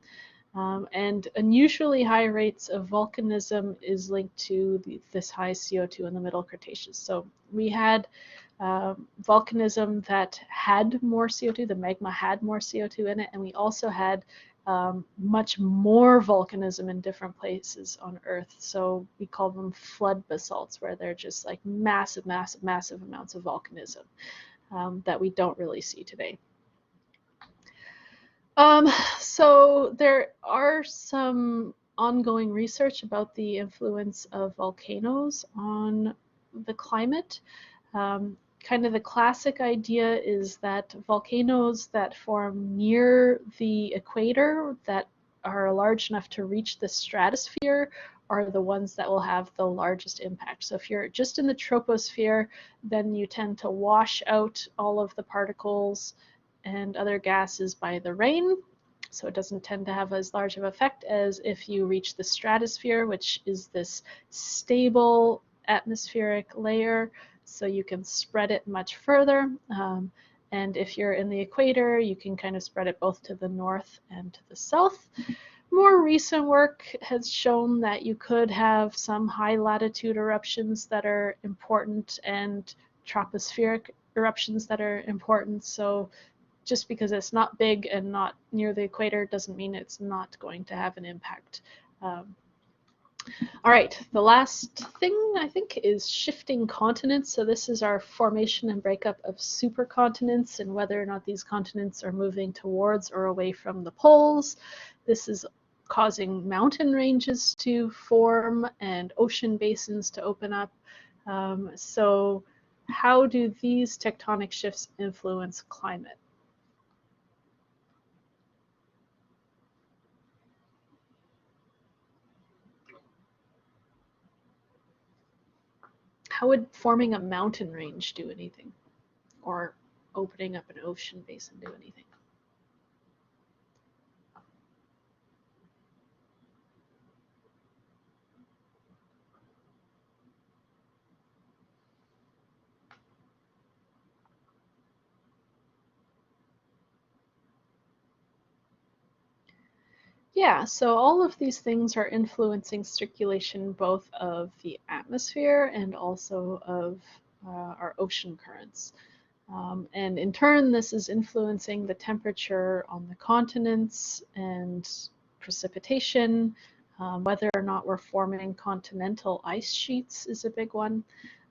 And unusually high rates of volcanism is linked to this high CO2 in the Middle Cretaceous. So we had volcanism that had more CO2, the magma had more CO2 in it, and we also had much more volcanism in different places on Earth. So we call them flood basalts, where they're just like massive, massive, massive amounts of volcanism that we don't really see today. So there are some ongoing research about the influence of volcanoes on the climate. Kind of the classic idea is that volcanoes that form near the equator that are large enough to reach the stratosphere are the ones that will have the largest impact. So if you're just in the troposphere, then you tend to wash out all of the particles and other gases by the rain. So it doesn't tend to have as large of an effect as if you reach the stratosphere, which is this stable atmospheric layer, so you can spread it much further. And if you're in the equator, you can kind of spread it both to the north and to the south. More recent work has shown that you could have some high latitude eruptions that are important and tropospheric eruptions that are important. So just because it's not big and not near the equator doesn't mean it's not going to have an impact. All right, the last thing I think is shifting continents. So this is our formation and breakup of supercontinents and whether or not these continents are moving towards or away from the poles. This is causing mountain ranges to form and ocean basins to open up. So how do these tectonic shifts influence climate? How would forming a mountain range do anything? Or opening up an ocean basin do anything? Yeah, so all of these things are influencing circulation both of the atmosphere and also of our ocean currents. And in turn, this is influencing the temperature on the continents and precipitation. Whether or not we're forming continental ice sheets is a big one.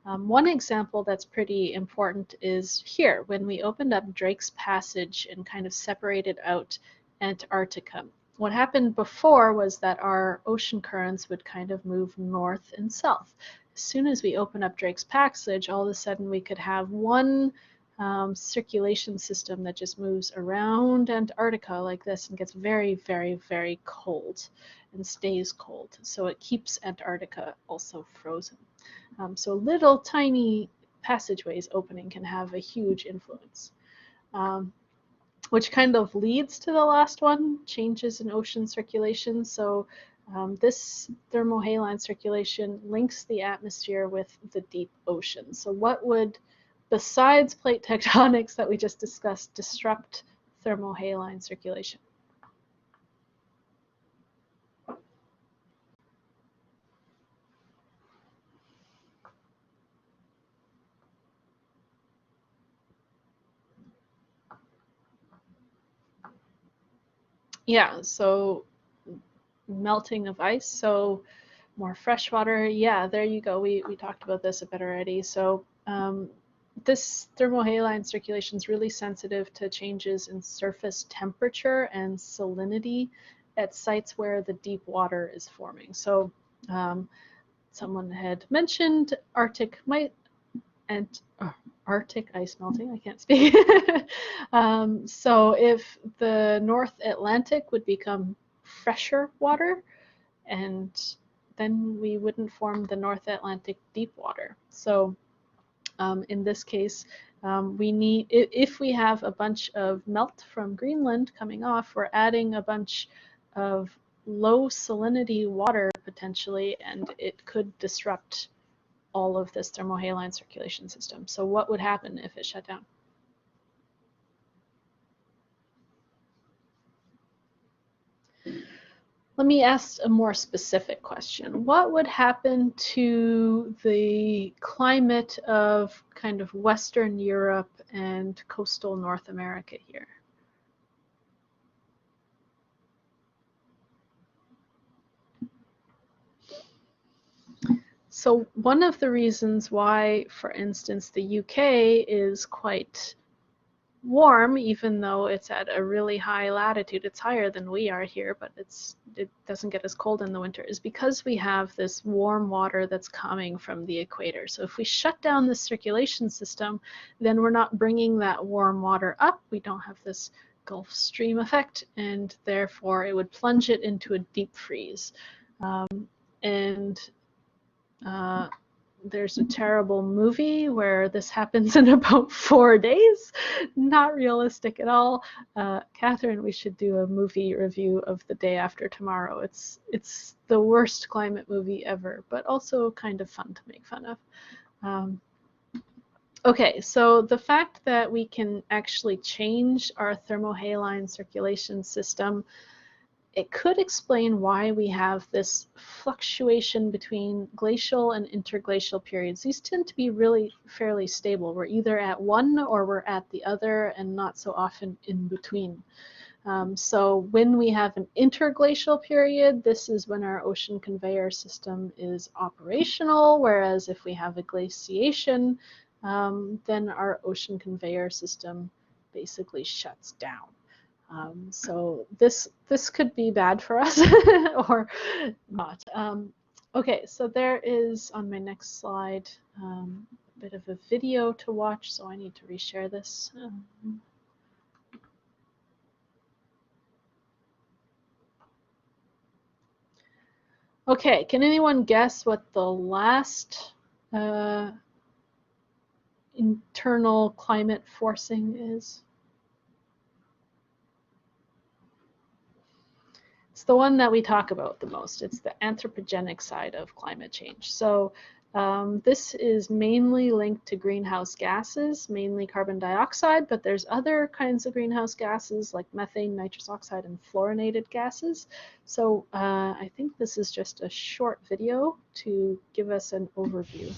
One example that's pretty important is here, when we opened up Drake's Passage and kind of separated out Antarctica. What happened before was that our ocean currents would kind of move north and south. As soon as we open up Drake's Passage, all of a sudden we could have one circulation system that just moves around Antarctica like this and gets very, very, very cold and stays cold. So it keeps Antarctica also frozen. So little tiny passageways opening can have a huge influence. Which kind of leads to the last one, changes in ocean circulation. So this thermohaline circulation links the atmosphere with the deep ocean. So what would, besides plate tectonics that we just discussed, disrupt thermohaline circulation. Yeah, so melting of ice, so more fresh water. Yeah, there you go. We talked about this a bit already. So this thermohaline circulation is really sensitive to changes in surface temperature and salinity at sites where the deep water is forming. So someone had mentioned Arctic ice melting. I can't speak. So if the North Atlantic would become fresher water, and then we wouldn't form the North Atlantic deep water. So in this case, we need, if we have a bunch of melt from Greenland coming off, we're adding a bunch of low salinity water potentially, and it could disrupt all of this thermohaline circulation system. So what would happen if it shut down? Let me ask a more specific question. What would happen to the climate of kind of Western Europe and coastal North America here? So one of the reasons why, for instance, the UK is quite warm, even though it's at a really high latitude, it's higher than we are here, but it doesn't get as cold in the winter, is because we have this warm water that's coming from the equator. So if we shut down the circulation system, then we're not bringing that warm water up. We don't have this Gulf Stream effect, and therefore it would plunge it into a deep freeze. There's a terrible movie where this happens in about 4 days. Not realistic at all. Catherine, we should do a movie review of The Day After Tomorrow. It's the worst climate movie ever, but also kind of fun to make fun of. Okay, so the fact that we can actually change our thermohaline circulation system, it could explain why we have this fluctuation between glacial and interglacial periods. These tend to be really fairly stable. We're either at one or we're at the other, and not so often in between. So when we have an interglacial period, this is when our ocean conveyor system is operational, whereas if we have a glaciation, then our ocean conveyor system basically shuts down. So this could be bad for us or not. Okay, so there is on my next slide a bit of a video to watch, so I need to reshare this. Okay, can anyone guess what the last internal climate forcing is? It's the one that we talk about the most. It's the anthropogenic side of climate change. So this is mainly linked to greenhouse gases, mainly carbon dioxide, but there's other kinds of greenhouse gases like methane, nitrous oxide, and fluorinated gases. So I think this is just a short video to give us an overview.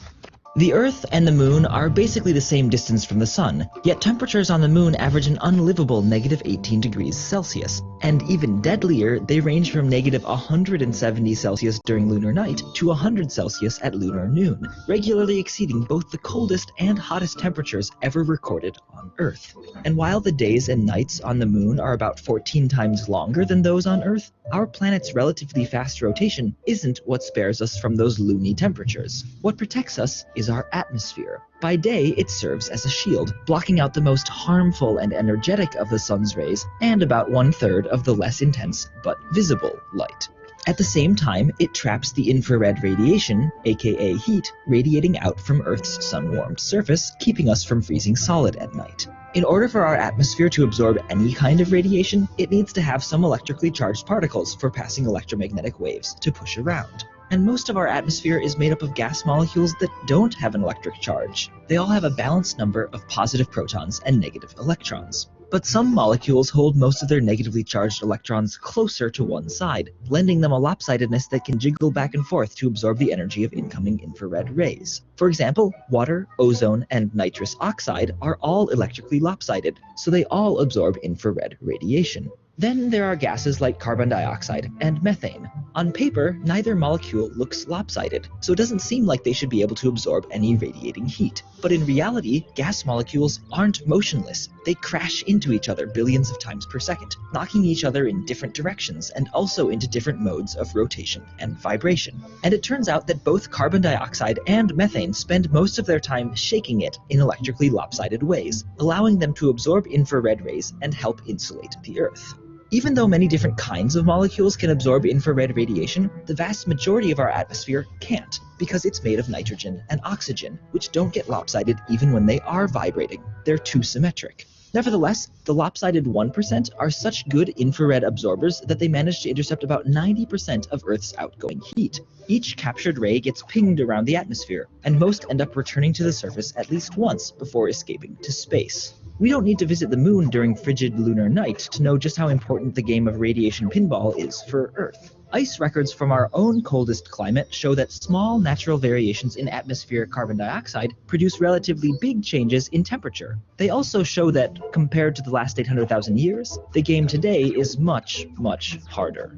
The Earth and the Moon are basically the same distance from the Sun, yet temperatures on the Moon average an unlivable -18 degrees Celsius. And even deadlier, they range from -170 Celsius during lunar night to 100 Celsius at lunar noon, regularly exceeding both the coldest and hottest temperatures ever recorded on Earth. And while the days and nights on the Moon are about 14 times longer than those on Earth, our planet's relatively fast rotation isn't what spares us from those loony temperatures. What protects us is our atmosphere. By day, it serves as a shield, blocking out the most harmful and energetic of the sun's rays and about 1/3 of the less intense but visible light. At the same time, it traps the infrared radiation, aka heat, radiating out from Earth's sun-warmed surface, keeping us from freezing solid at night. In order for our atmosphere to absorb any kind of radiation, it needs to have some electrically charged particles for passing electromagnetic waves to push around. And most of our atmosphere is made up of gas molecules that don't have an electric charge. They all have a balanced number of positive protons and negative electrons. But some molecules hold most of their negatively charged electrons closer to one side, lending them a lopsidedness that can jiggle back and forth to absorb the energy of incoming infrared rays. For example, water, ozone, and nitrous oxide are all electrically lopsided, so they all absorb infrared radiation. Then there are gases like carbon dioxide and methane. On paper, neither molecule looks lopsided, so it doesn't seem like they should be able to absorb any radiating heat. But in reality, gas molecules aren't motionless. They crash into each other billions of times per second, knocking each other in different directions and also into different modes of rotation and vibration. And it turns out that both carbon dioxide and methane spend most of their time shaking it in electrically lopsided ways, allowing them to absorb infrared rays and help insulate the Earth. Even though many different kinds of molecules can absorb infrared radiation, the vast majority of our atmosphere can't, because it's made of nitrogen and oxygen, which don't get lopsided even when they are vibrating. They're too symmetric. Nevertheless, the lopsided 1% are such good infrared absorbers that they manage to intercept about 90% of Earth's outgoing heat. Each captured ray gets pinged around the atmosphere, and most end up returning to the surface at least once before escaping to space. We don't need to visit the moon during frigid lunar night to know just how important the game of radiation pinball is for Earth. Ice records from our own coldest climate show that small natural variations in atmospheric carbon dioxide produce relatively big changes in temperature. They also show that, compared to the last 800,000 years, the game today is much, much harder.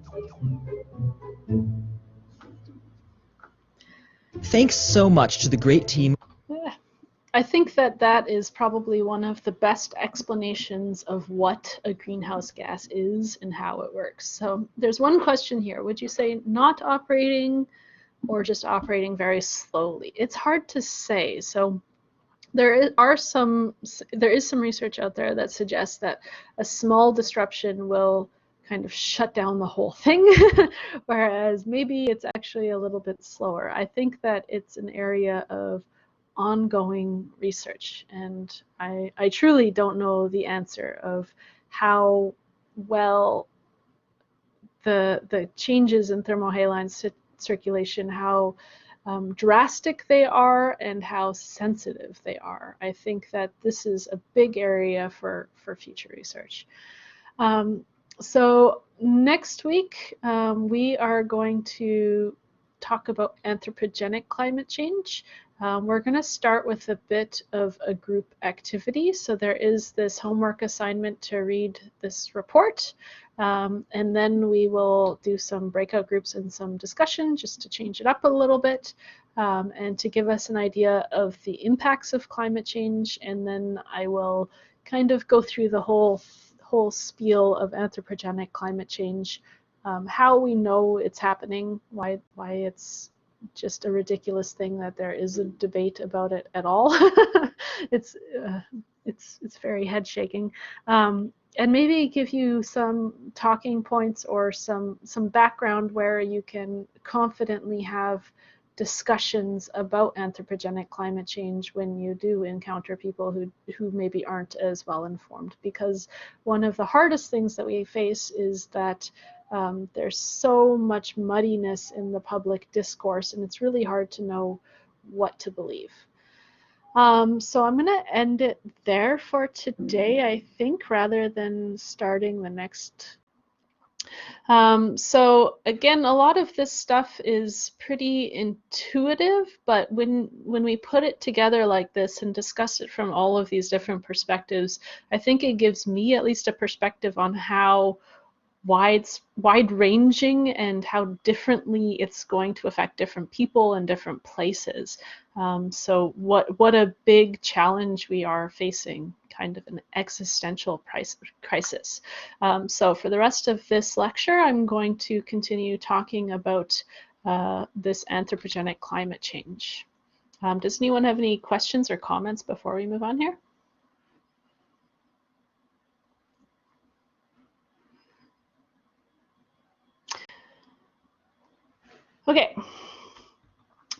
Thanks so much to the great team. I think that that is probably one of the best explanations of what a greenhouse gas is and how it works. So there's one question here. Would you say not operating or just operating very slowly? It's hard to say. So there is some research out there that suggests that a small disruption will kind of shut down the whole thing, whereas maybe it's actually a little bit slower. I think that it's an area of ongoing research, and I truly don't know the answer of how well the changes in thermohaline circulation, how drastic they are and how sensitive they are. I think that this is a big area for future research. So next week we are going to talk about anthropogenic climate change. We're going to start with a bit of a group activity. So there is this homework assignment to read this report, and then we will do some breakout groups and some discussion just to change it up a little bit, and to give us an idea of the impacts of climate change. And then I will kind of go through the whole spiel of anthropogenic climate change, how we know it's happening, why it's just a ridiculous thing that there is a debate about it at all. It's very head shaking, and maybe give you some talking points or some background where you can confidently have discussions about anthropogenic climate change when you do encounter people who maybe aren't as well informed. Because one of the hardest things that we face is that there's so much muddiness in the public discourse, and it's really hard to know what to believe. So I'm going to end it there for today, I think, rather than starting the next. So again, a lot of this stuff is pretty intuitive, but when we put it together like this and discuss it from all of these different perspectives, I think it gives me at least a perspective on how wide-ranging and how differently it's going to affect different people in different places. So what a big challenge we are facing, kind of an existential crisis. So for the rest of this lecture, I'm going to continue talking about this anthropogenic climate change. Does anyone have any questions or comments before we move on here? Okay,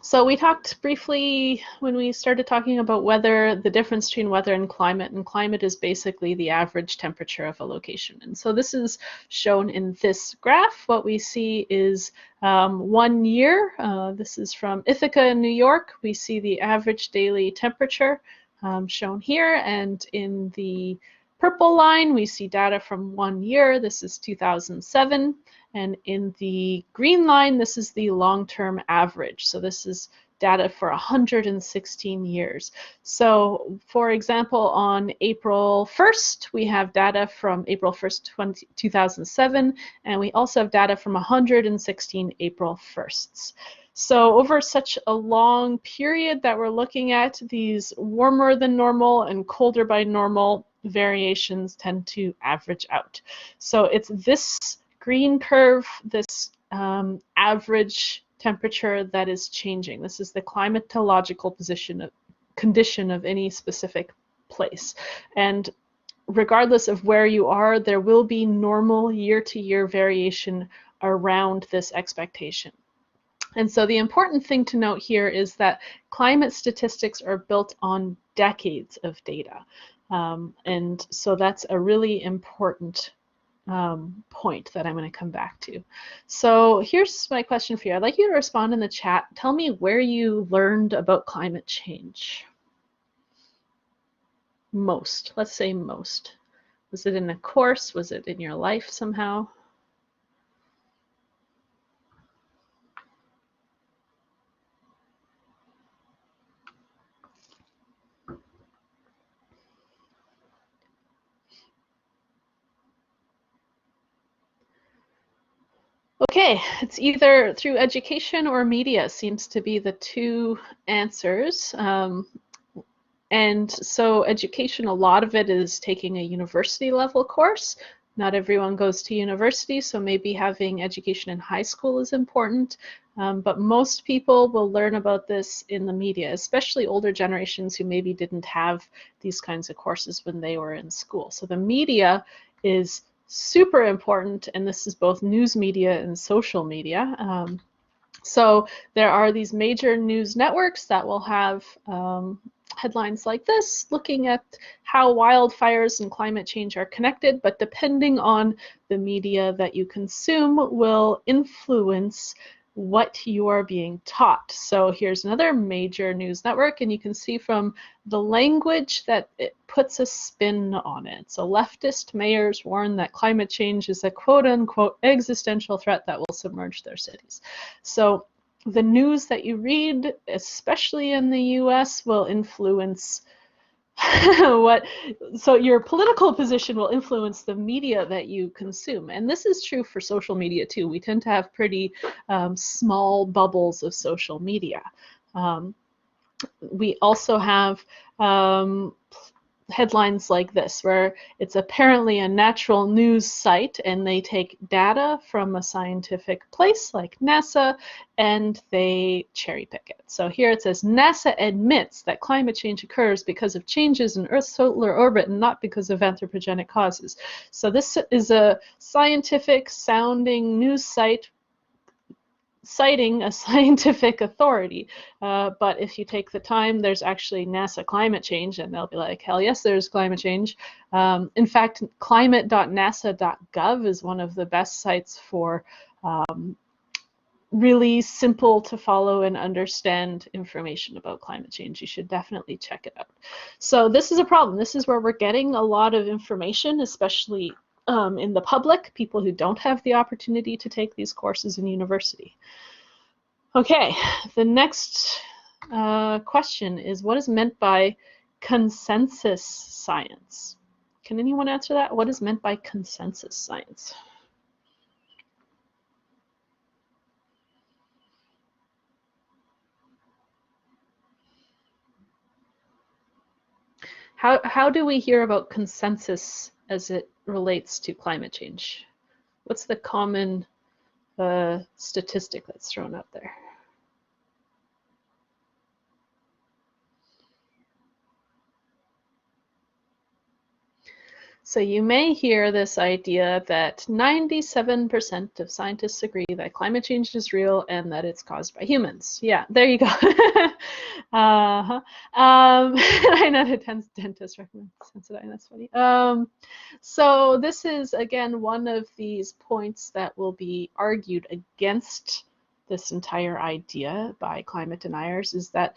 so we talked briefly when we started talking about weather, the difference between weather and climate is basically the average temperature of a location. And so this is shown in this graph. What we see is 1 year. This is from Ithaca in New York. We see the average daily temperature shown here, and in the purple line, we see data from 1 year. This is 2007. And in the green line, this is the long-term average. So this is data for 116 years. So for example, on April 1st, we have data from April 1st, 2007, and we also have data from 116 April 1sts. So over such a long period that we're looking at, these warmer than normal and colder by normal variations tend to average out. So it's this green curve, this average temperature that is changing. This is the climatological condition of any specific place. And regardless of where you are, there will be normal year-to-year variation around this expectation. And so the important thing to note here is that climate statistics are built on decades of data. And so that's a really important point that I'm going to come back to. So here's my question for you. I'd like you to respond in the chat. Tell me where you learned about climate change. Most. Let's say most. Was it in a course? Was it in your life somehow? Okay, it's either through education or media seems to be the two answers. And so education, a lot of it is taking a university level course. Not everyone goes to university, so maybe having education in high school is important. But most people will learn about this in the media, especially older generations who maybe didn't have these kinds of courses when they were in school. So the media is super important, and this is both news media and social media. So there are these major news networks that will have headlines like this, looking at how wildfires and climate change are connected, but depending on the media that you consume will influence what you are being taught. So here's another major news network, and you can see from the language that it puts a spin on it. So leftist mayors warn that climate change is a quote-unquote existential threat that will submerge their cities. So the news that you read, especially in the US, will influence so your political position will influence the media that you consume. And this is true for social media too. We tend to have pretty small bubbles of social media. We also have headlines like this, where it's apparently a natural news site and they take data from a scientific place like NASA and they cherry pick it. So here it says NASA admits that climate change occurs because of changes in Earth's solar orbit and not because of anthropogenic causes. So this is a scientific sounding news site citing a scientific authority. But if you take the time, there's actually NASA climate change, and they'll be like, hell yes, there's climate change. In fact, climate.nasa.gov is one of the best sites for really simple to follow and understand information about climate change. You should definitely check it out. So this is a problem. This is where we're getting a lot of information, especially in the public, people who don't have the opportunity to take these courses in university. Okay, the next question is, what is meant by consensus science? Can anyone answer that? What is meant by consensus science? How do we hear about consensus as it relates to climate change? What's the common statistic that's thrown out there? So you may hear this idea that 97% of scientists agree that climate change is real and that it's caused by humans. Yeah, there you go. I know the dentist recommends Sensodyne, that's funny. So this is, again, one of these points that will be argued against this entire idea by climate deniers is that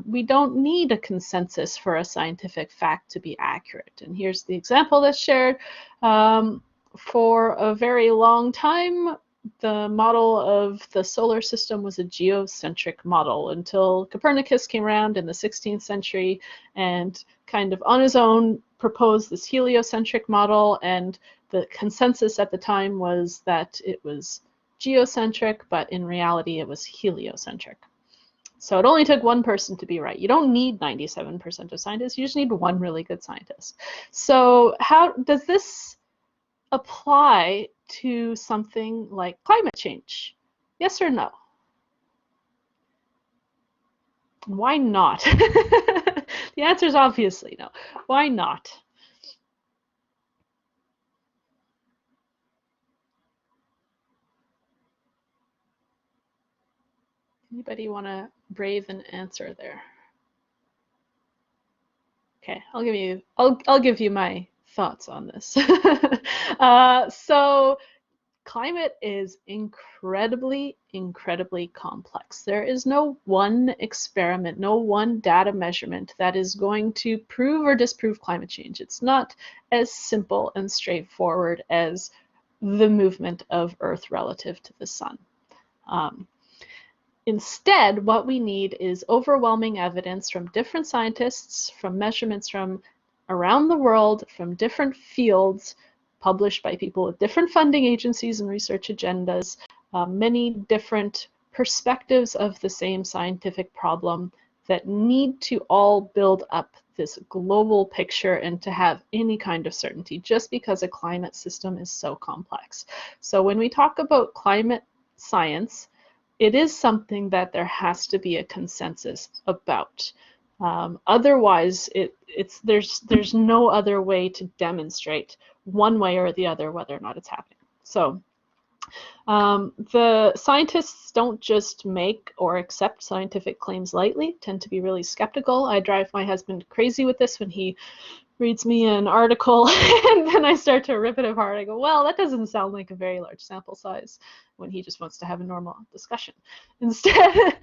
we don't need a consensus for a scientific fact to be accurate. And here's the example that's shared. For a very long time, the model of the solar system was a geocentric model until Copernicus came around in the 16th century and kind of on his own proposed this heliocentric model, and the consensus at the time was that it was geocentric, but in reality it was heliocentric. So it only took one person to be right. You don't need 97% of scientists, you just need one really good scientist. So how does this apply to something like climate change? Yes or no? Why not? The answer is obviously no. Why not? Anybody want to brave an answer there? Okay, I'll give you my thoughts on this. So climate is incredibly complex. There is no one experiment, no one data measurement that is going to prove or disprove climate change. It's not as simple and straightforward as the movement of Earth relative to the sun. Instead, what we need is overwhelming evidence from different scientists, from measurements from around the world, from different fields, published by people with different funding agencies and research agendas, many different perspectives of the same scientific problem that need to all build up this global picture and to have any kind of certainty, just because a climate system is so complex. So when we talk about climate science, it is something that there has to be a consensus about. Otherwise, there's no other way to demonstrate one way or the other whether or not it's happening. So the scientists don't just make or accept scientific claims lightly, tend to be really skeptical. I drive my husband crazy with this when he reads me an article and then I start to rip it apart. I go, well, that doesn't sound like a very large sample size, when he just wants to have a normal discussion. Instead,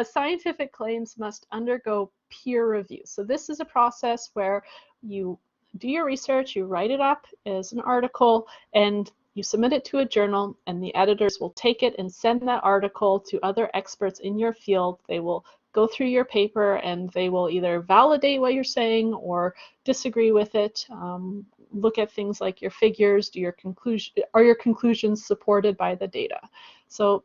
scientific claims must undergo peer review. So this is a process where you do your research, you write it up as an article, and you submit it to a journal, and the editors will take it and send that article to other experts in your field. They will go through your paper and they will either validate what you're saying or disagree with it, look at things like your figures, are your conclusions supported by the data? So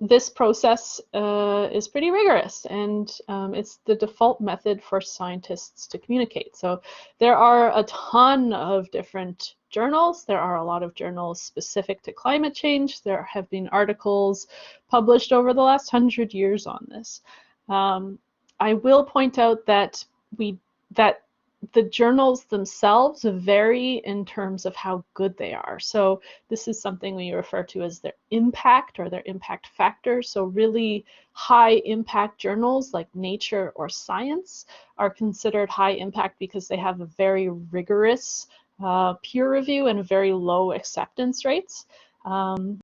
this process is pretty rigorous, and it's the default method for scientists to communicate. So there are a ton of different journals. There are a lot of journals specific to climate change. There have been articles published over the last 100 years on this. I will point out that the journals themselves vary in terms of how good they are. So this is something we refer to as their impact or their impact factor. So really high impact journals like Nature or Science are considered high impact because they have a very rigorous peer review and very low acceptance rates. And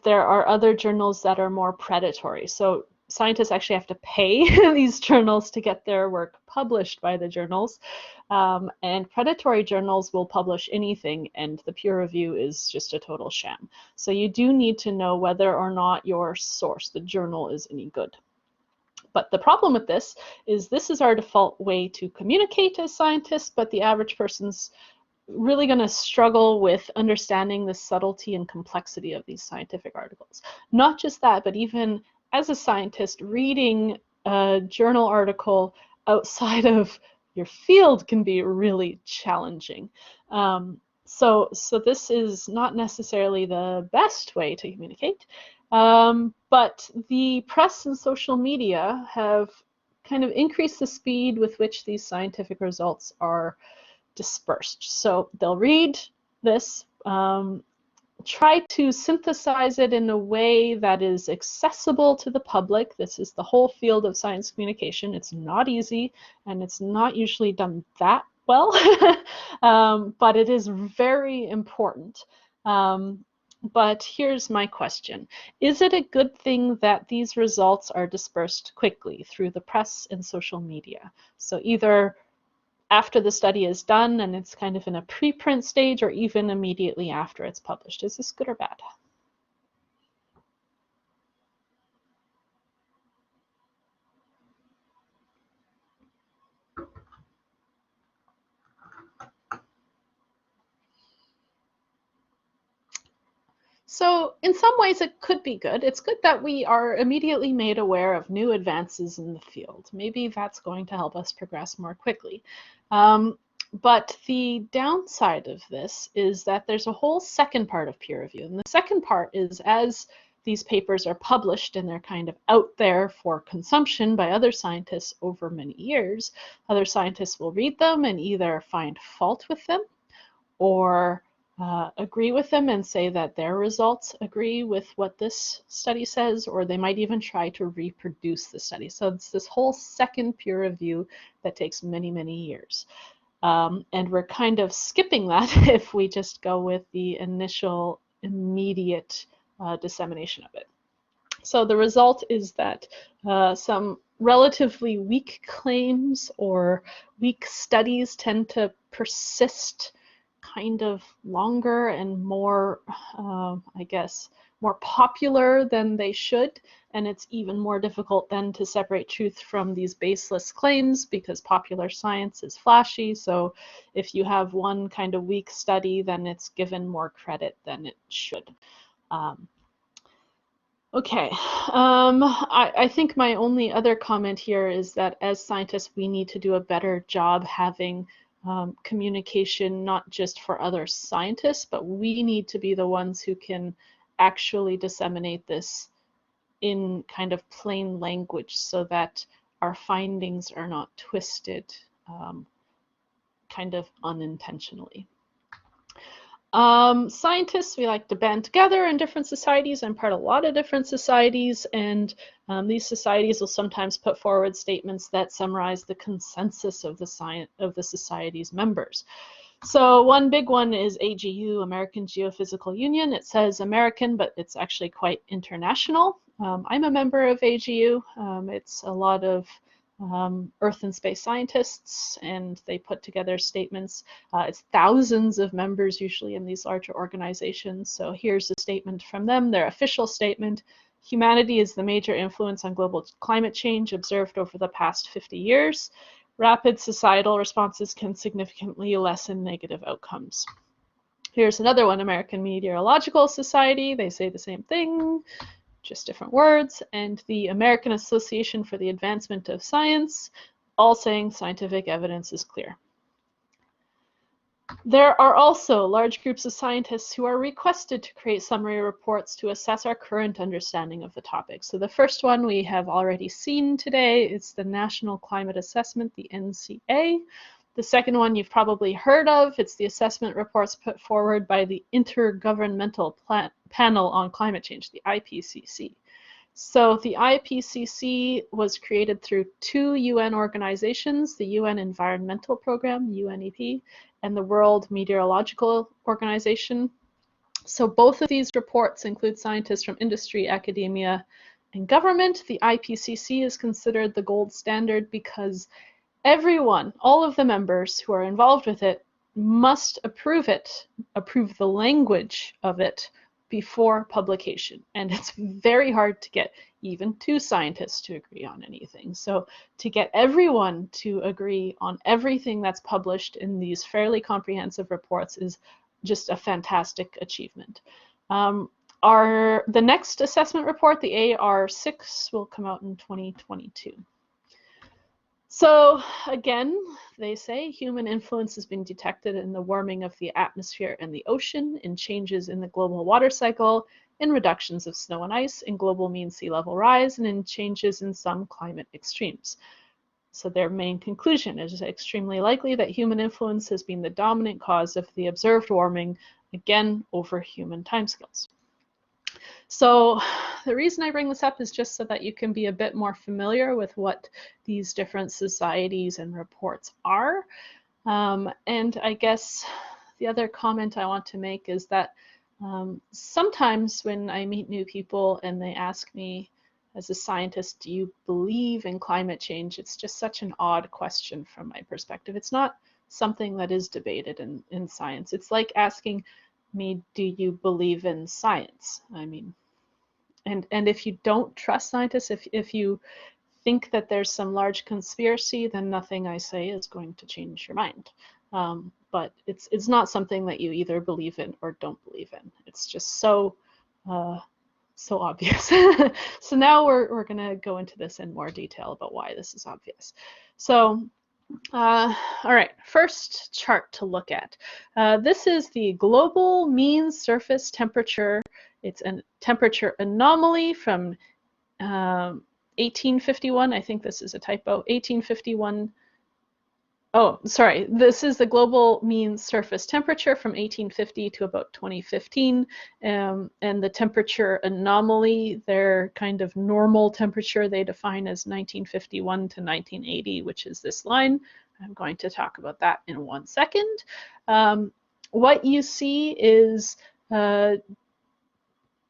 there are other journals that are more predatory. So scientists actually have to pay these journals to get their work published by the journals. And predatory journals will publish anything, and the peer review is just a total sham. So you do need to know whether or not your source, the journal, is any good. But the problem with this is our default way to communicate as scientists, but the average person's really going to struggle with understanding the subtlety and complexity of these scientific articles. Not just that, but even as a scientist, reading a journal article outside of your field can be really challenging. So this is not necessarily the best way to communicate, but the press and social media have kind of increased the speed with which these scientific results are dispersed. So they'll read this, try to synthesize it in a way that is accessible to the public. This is the whole field of science communication. It's not easy, and it's not usually done that well, but it is very important. But here's my question. Is it a good thing that these results are dispersed quickly through the press and social media? So either after the study is done and it's kind of in a preprint stage, or even immediately after it's published. Is this good or bad? So in some ways it could be good. It's good that we are immediately made aware of new advances in the field. Maybe that's going to help us progress more quickly. But the downside of this is that there's a whole second part of peer review. And the second part is, as these papers are published and they're kind of out there for consumption by other scientists over many years, other scientists will read them and either find fault with them or agree with them and say that their results agree with what this study says, or they might even try to reproduce the study. So it's this whole second peer review that takes many, many years. And we're kind of skipping that if we just go with the initial immediate dissemination of it. So the result is that some relatively weak claims or weak studies tend to persist kind of longer and more, I guess, more popular than they should. And it's even more difficult then to separate truth from these baseless claims, because popular science is flashy. So if you have one kind of weak study, then it's given more credit than it should. Okay, I think my only other comment here is that as scientists, we need to do a better job having communication, not just for other scientists, but we need to be the ones who can actually disseminate this in kind of plain language so that our findings are not twisted kind of unintentionally. Scientists, we like to band together in different societies. I'm part of a lot of different societies, and these societies will sometimes put forward statements that summarize the consensus of the society's members. So one big one is AGU, American Geophysical Union. It says American, but it's actually quite international. I'm a member of AGU. It's a lot of Earth and space scientists, and they put together statements. It's thousands of members usually in these larger organizations. So here's a statement from them, their official statement. Humanity is the major influence on global climate change observed over the past 50 years. Rapid societal responses can significantly lessen negative outcomes. Here's another one, American Meteorological Society. They say the same thing, just different words. And the American Association for the Advancement of Science, all saying scientific evidence is clear. There are also large groups of scientists who are requested to create summary reports to assess our current understanding of the topic. So the first one we have already seen today is the National Climate Assessment, the NCA. The second one you've probably heard of. It's the assessment reports put forward by the Intergovernmental Panel on Climate Change, the IPCC. So the IPCC was created through two UN organizations, the UN Environmental Program, UNEP, and the World Meteorological Organization. So both of these reports include scientists from industry, academia, and government. The IPCC is considered the gold standard because everyone, all of the members who are involved with it, must approve it, approve the language of it before publication. And it's very hard to get even two scientists to agree on anything. So to get everyone to agree on everything that's published in these fairly comprehensive reports is just a fantastic achievement. The next assessment report, the AR6, will come out in 2022. So again, they say human influence has been detected in the warming of the atmosphere and the ocean, in changes in the global water cycle, in reductions of snow and ice, in global mean sea level rise, and in changes in some climate extremes. So their main conclusion is extremely likely that human influence has been the dominant cause of the observed warming, again, over human timescales. So the reason I bring this up is just so that you can be a bit more familiar with what these different societies and reports are. And I guess the other comment I want to make is that Sometimes when I meet new people and they ask me, as a scientist, do you believe in climate change? It's just such an odd question from my perspective. It's not something that is debated in science. It's like asking me, do you believe in science? I mean, and if you don't trust scientists, if you think that there's some large conspiracy, then nothing I say is going to change your mind. But it's not something that you either believe in or don't believe in. It's just so obvious. So now we're going to go into this in more detail about why this is obvious. So, all right, first chart to look at. This is the global mean surface temperature. It's a temperature anomaly from 1851. I think this is a typo. 1851. Oh, sorry. This is the global mean surface temperature from 1850 to about 2015. And the temperature anomaly, their kind of normal temperature, they define as 1951 to 1980, which is this line. I'm going to talk about that in 1 second. What you see is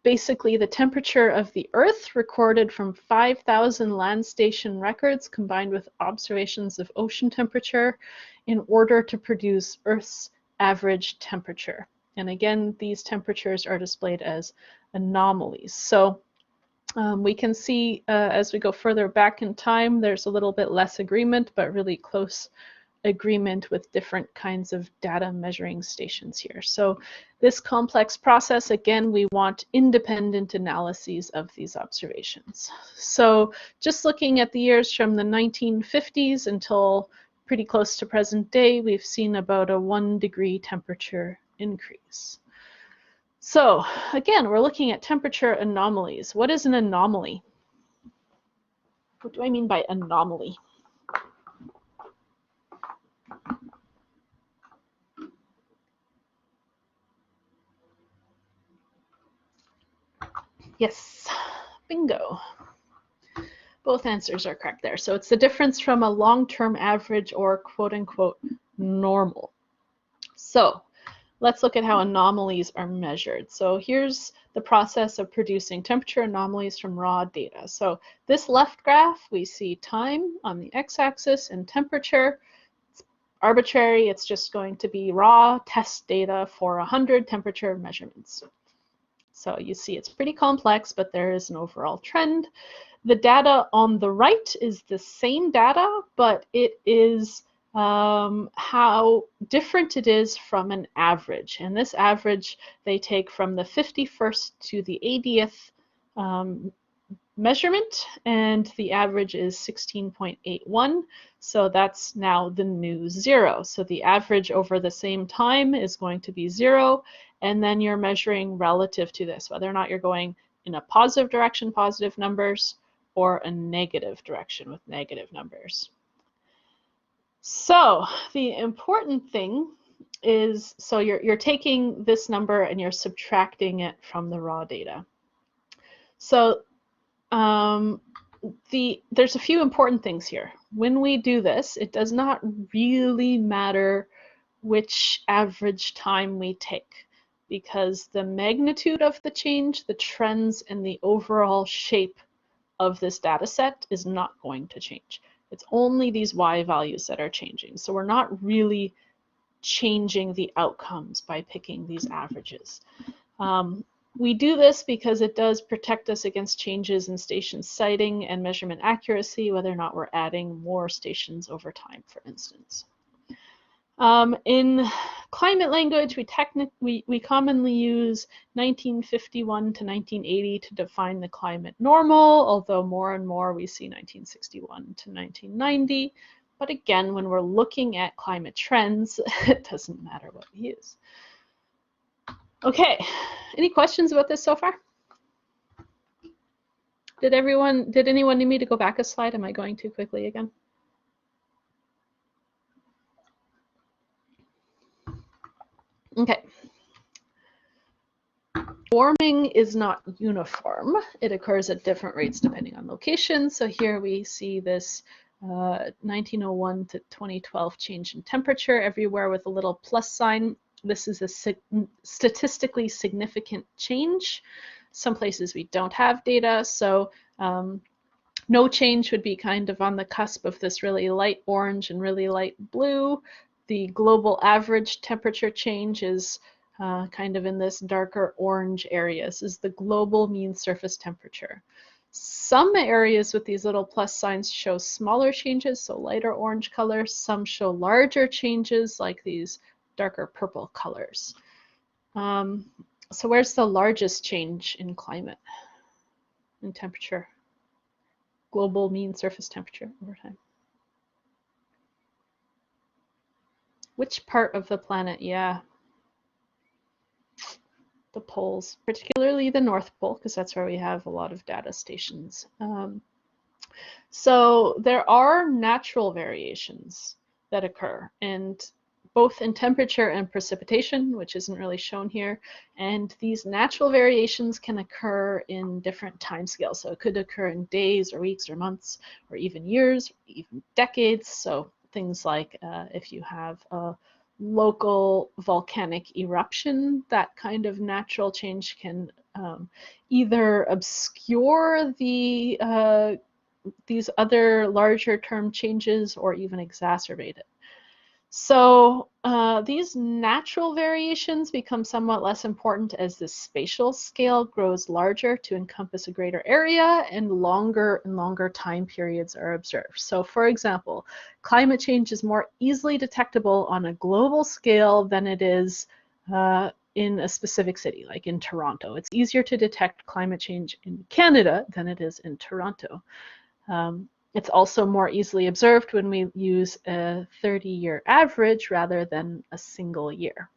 basically the temperature of the Earth recorded from 5,000 land station records combined with observations of ocean temperature in order to produce Earth's average temperature. And again, these temperatures are displayed as anomalies. So we can see as we go further back in time, there's a little bit less agreement, but really close agreement with different kinds of data measuring stations here. So this complex process, again, we want independent analyses of these observations. So just looking at the years from the 1950s until pretty close to present day, we've seen about a 1 degree temperature increase. So again, we're looking at temperature anomalies. What is an anomaly? What do I mean by anomaly? Yes, bingo. Both answers are correct there. So it's the difference from a long-term average or quote-unquote normal. So let's look at how anomalies are measured. So here's the process of producing temperature anomalies from raw data. So this left graph, we see time on the x-axis and temperature. It's arbitrary. It's just going to be raw test data for 100 temperature measurements. So you see it's pretty complex, but there is an overall trend. The data on the right is the same data, but it is how different it is from an average. And this average they take from the 51st to the 80th measurement, and the average is 16.81. So that's now the new 0. So the average over the same time is going to be 0, and then you're measuring relative to this, whether or not you're going in a positive direction, positive numbers, or a negative direction with negative numbers. So the important thing is, so you're taking this number and you're subtracting it from the raw data. So there's a few important things here. When we do this, it does not really matter which average time we take, because the magnitude of the change, the trends, and the overall shape of this data set is not going to change. It's only these y values that are changing. So we're not really changing the outcomes by picking these averages. We do this because it does protect us against changes in station siting and measurement accuracy, whether or not we're adding more stations over time, for instance. In climate language, we commonly use 1951 to 1980 to define the climate normal, although more and more we see 1961 to 1990. But again, when we're looking at climate trends, it doesn't matter what we use. Okay, any questions about this so far? Did anyone need me to go back a slide? Am I going too quickly again? Okay. Warming is not uniform. It occurs at different rates depending on location. So here we see this 1901 to 2012 change in temperature everywhere with a little plus sign. this is a statistically significant change. Some places we don't have data, so no change would be kind of on the cusp of this really light orange and really light blue. The global average temperature change is kind of in this darker orange area. This is the global mean surface temperature. Some areas with these little plus signs show smaller changes, so lighter orange color. Some show larger changes, like these darker purple colors. So where's the largest change in climate, in temperature? Global mean surface temperature over time. Which part of the planet? Yeah. The poles, particularly the North Pole, because that's where we have a lot of data stations. So there are natural variations that occur, and both in temperature and precipitation, which isn't really shown here. And these natural variations can occur in different timescales. So it could occur in days or weeks or months or even years, or even decades. So things like if you have a local volcanic eruption, that kind of natural change can either obscure these other larger term changes or even exacerbate it. So these natural variations become somewhat less important as the spatial scale grows larger to encompass a greater area, and longer time periods are observed. So for example, climate change is more easily detectable on a global scale than it is in a specific city, like in Toronto. It's easier to detect climate change in Canada than it is in Toronto. It's also more easily observed when we use a 30-year average rather than a single year.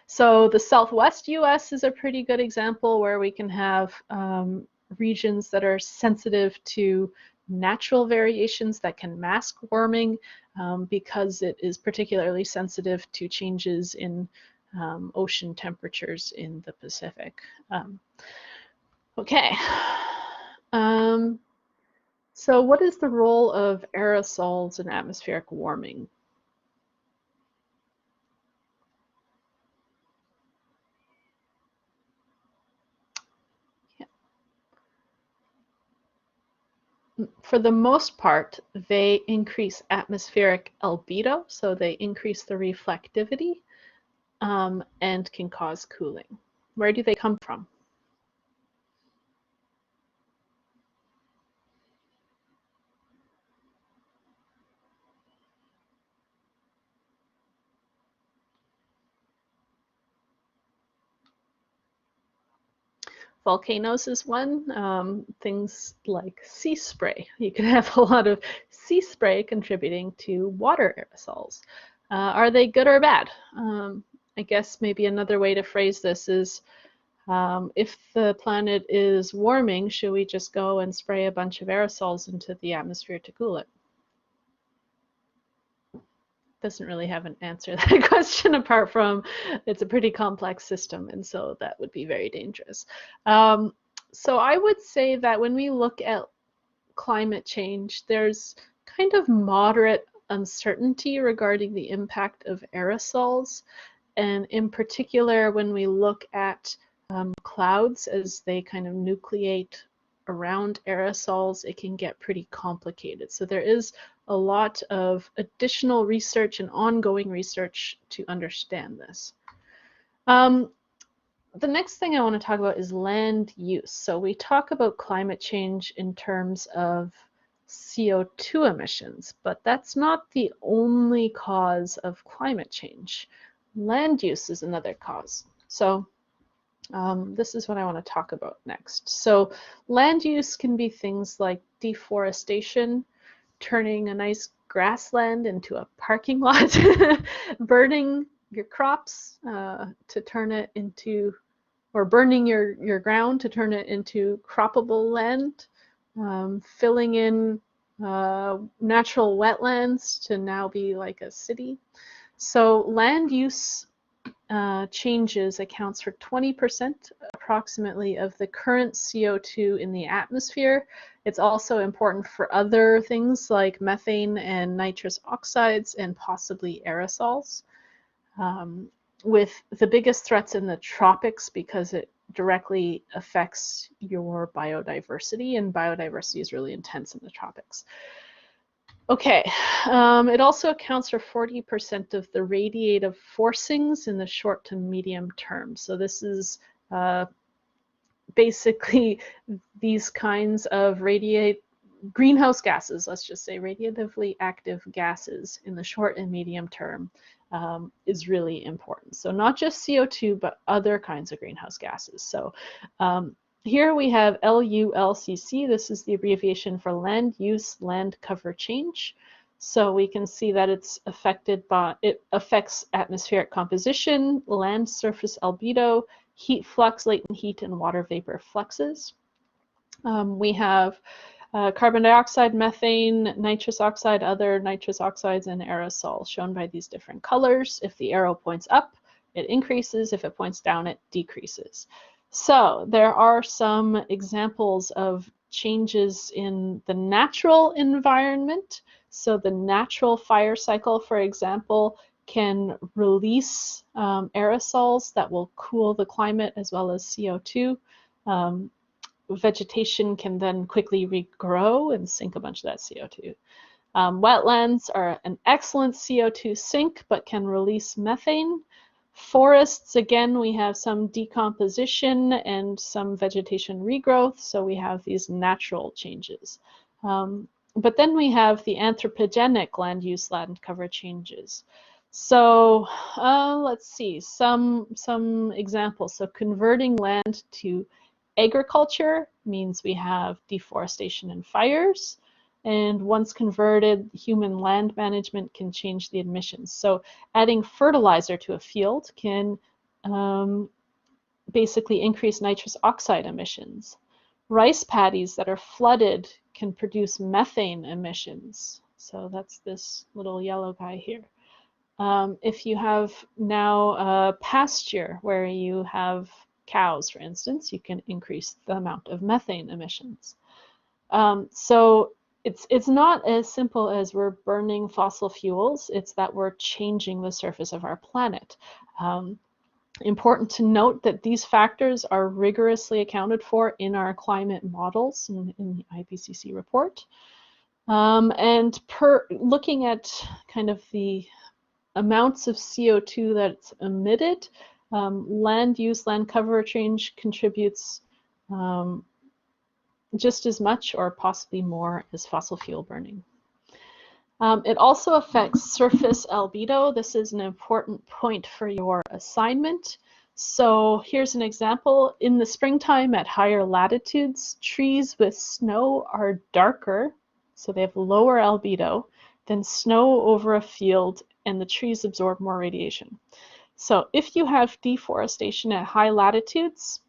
So the Southwest US is a pretty good example where we can have regions that are sensitive to natural variations that can mask warming because it is particularly sensitive to changes in ocean temperatures in the Pacific. Okay. So what is the role of aerosols in atmospheric warming? Yeah. For the most part, they increase atmospheric albedo, so they increase the reflectivity and can cause cooling. Where do they come from? Volcanoes is one. Things like sea spray. You can have a lot of sea spray contributing to water aerosols. Are they good or bad? I guess maybe another way to phrase this is if the planet is warming, should we just go and spray a bunch of aerosols into the atmosphere to cool it? Doesn't really have an answer to that question apart from it's a pretty complex system, and so that would be very dangerous. So I would say that when we look at climate change, there's kind of moderate uncertainty regarding the impact of aerosols, and in particular when we look at clouds as they kind of nucleate around aerosols, it can get pretty complicated. So there is a lot of additional research and ongoing research to understand this. The next thing I want to talk about is land use. So we talk about climate change in terms of CO2 emissions, but that's not the only cause of climate change. Land use is another cause. So this is what I want to talk about next. So land use can be things like deforestation, turning a nice grassland into a parking lot, burning your crops to turn it into, or burning your ground to turn it into croppable land, filling in natural wetlands to now be like a city. So land use changes accounts for 20% approximately of the current CO2 in the atmosphere. It's also important for other things like methane and nitrous oxides and possibly aerosols. with the biggest threats in the tropics because it directly affects your biodiversity, and biodiversity is really intense in the tropics. Okay, it also accounts for 40% of the radiative forcings in the short to medium term. So this is basically these kinds of greenhouse gases, let's just say radiatively active gases in the short and medium term is really important. So not just CO2, but other kinds of greenhouse gases. So here we have LULCC. This is the abbreviation for land use, land cover change. So we can see that it affects atmospheric composition, land surface albedo, heat flux, latent heat, and water vapor fluxes. We have carbon dioxide, methane, nitrous oxide, other nitrous oxides, and aerosols shown by these different colors. If the arrow points up, it increases. If it points down, it decreases. So there are some examples of changes in the natural environment. So the natural fire cycle, for example, can release aerosols that will cool the climate as well as CO2. Vegetation can then quickly regrow and sink a bunch of that CO2. Wetlands are an excellent CO2 sink, but can release methane. Forests, again, we have some decomposition and some vegetation regrowth, so we have these natural changes. But then we have the anthropogenic land use, land cover changes. So let's see, some examples. So converting land to agriculture means we have deforestation and fires. And once converted, human land management can change the emissions. So adding fertilizer to a field can basically increase nitrous oxide emissions. Rice paddies that are flooded can produce methane emissions. So that's this little yellow guy here. If you have now a pasture where you have cows, for instance, you can increase the amount of methane emissions. So it's not as simple as we're burning fossil fuels, it's that we're changing the surface of our planet. Important to note that these factors are rigorously accounted for in our climate models in the IPCC report. And looking at kind of the amounts of CO2 that's emitted, land use, land cover change contributes just as much or possibly more as fossil fuel burning. It also affects surface albedo. This is an important point for your assignment. So here's an example. In the springtime at higher latitudes, trees with snow are darker, so they have lower albedo than snow over a field, and the trees absorb more radiation. So if you have deforestation at high latitudes,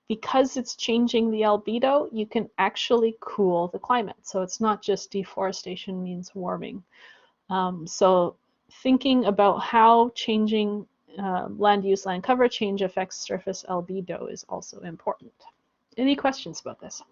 because it's changing the albedo, you can actually cool the climate. So it's not just deforestation means warming. So thinking about how changing land use, land cover change affects surface albedo is also important. Any questions about this?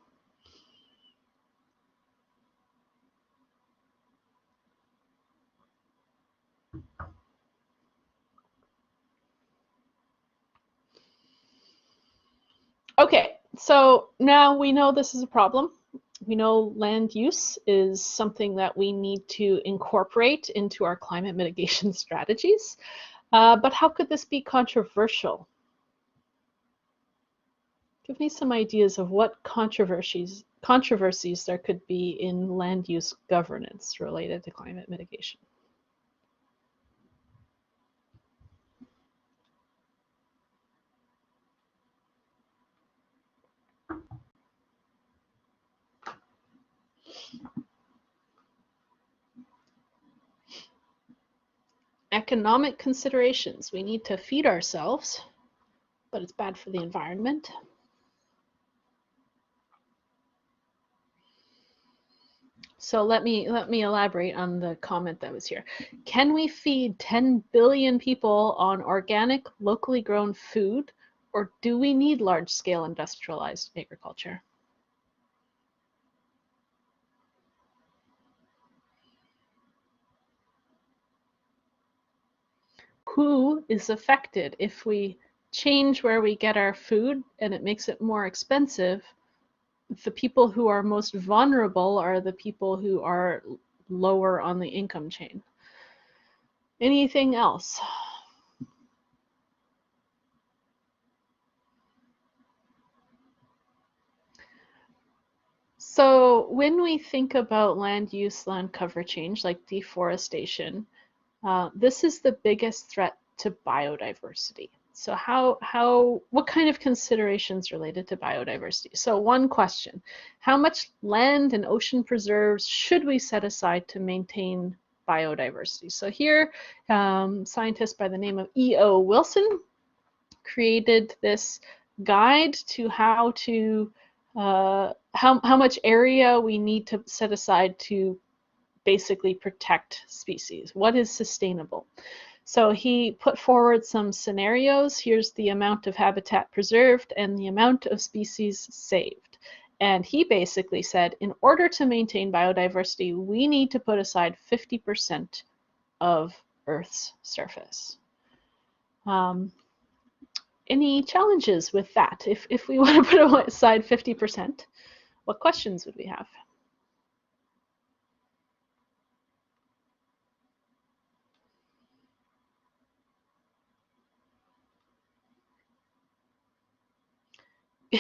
Okay, so now we know this is a problem. We know land use is something that we need to incorporate into our climate mitigation strategies. But how could this be controversial? Give me some ideas of what controversies there could be in land use governance related to climate mitigation. Economic considerations. We need to feed ourselves, but it's bad for the environment. So let me elaborate on the comment that was here. Can we feed 10 billion people on organic, locally grown food, or do we need large-scale industrialized agriculture? who is affected. If we change where we get our food and it makes it more expensive, the people who are most vulnerable are the people who are lower on the income chain. Anything else? So when we think about land use, land cover change, like deforestation, this is the biggest threat to biodiversity. So what kind of considerations related to biodiversity? So one question, how much land and ocean preserves should we set aside to maintain biodiversity? So here, scientists by the name of E.O. Wilson created this guide to how much area we need to set aside to basically protect species. What is sustainable? So he put forward some scenarios. Here's the amount of habitat preserved and the amount of species saved. And he basically said, in order to maintain biodiversity, we need to put aside 50% of Earth's surface. Any challenges with that? If we want to put aside 50%, what questions would we have?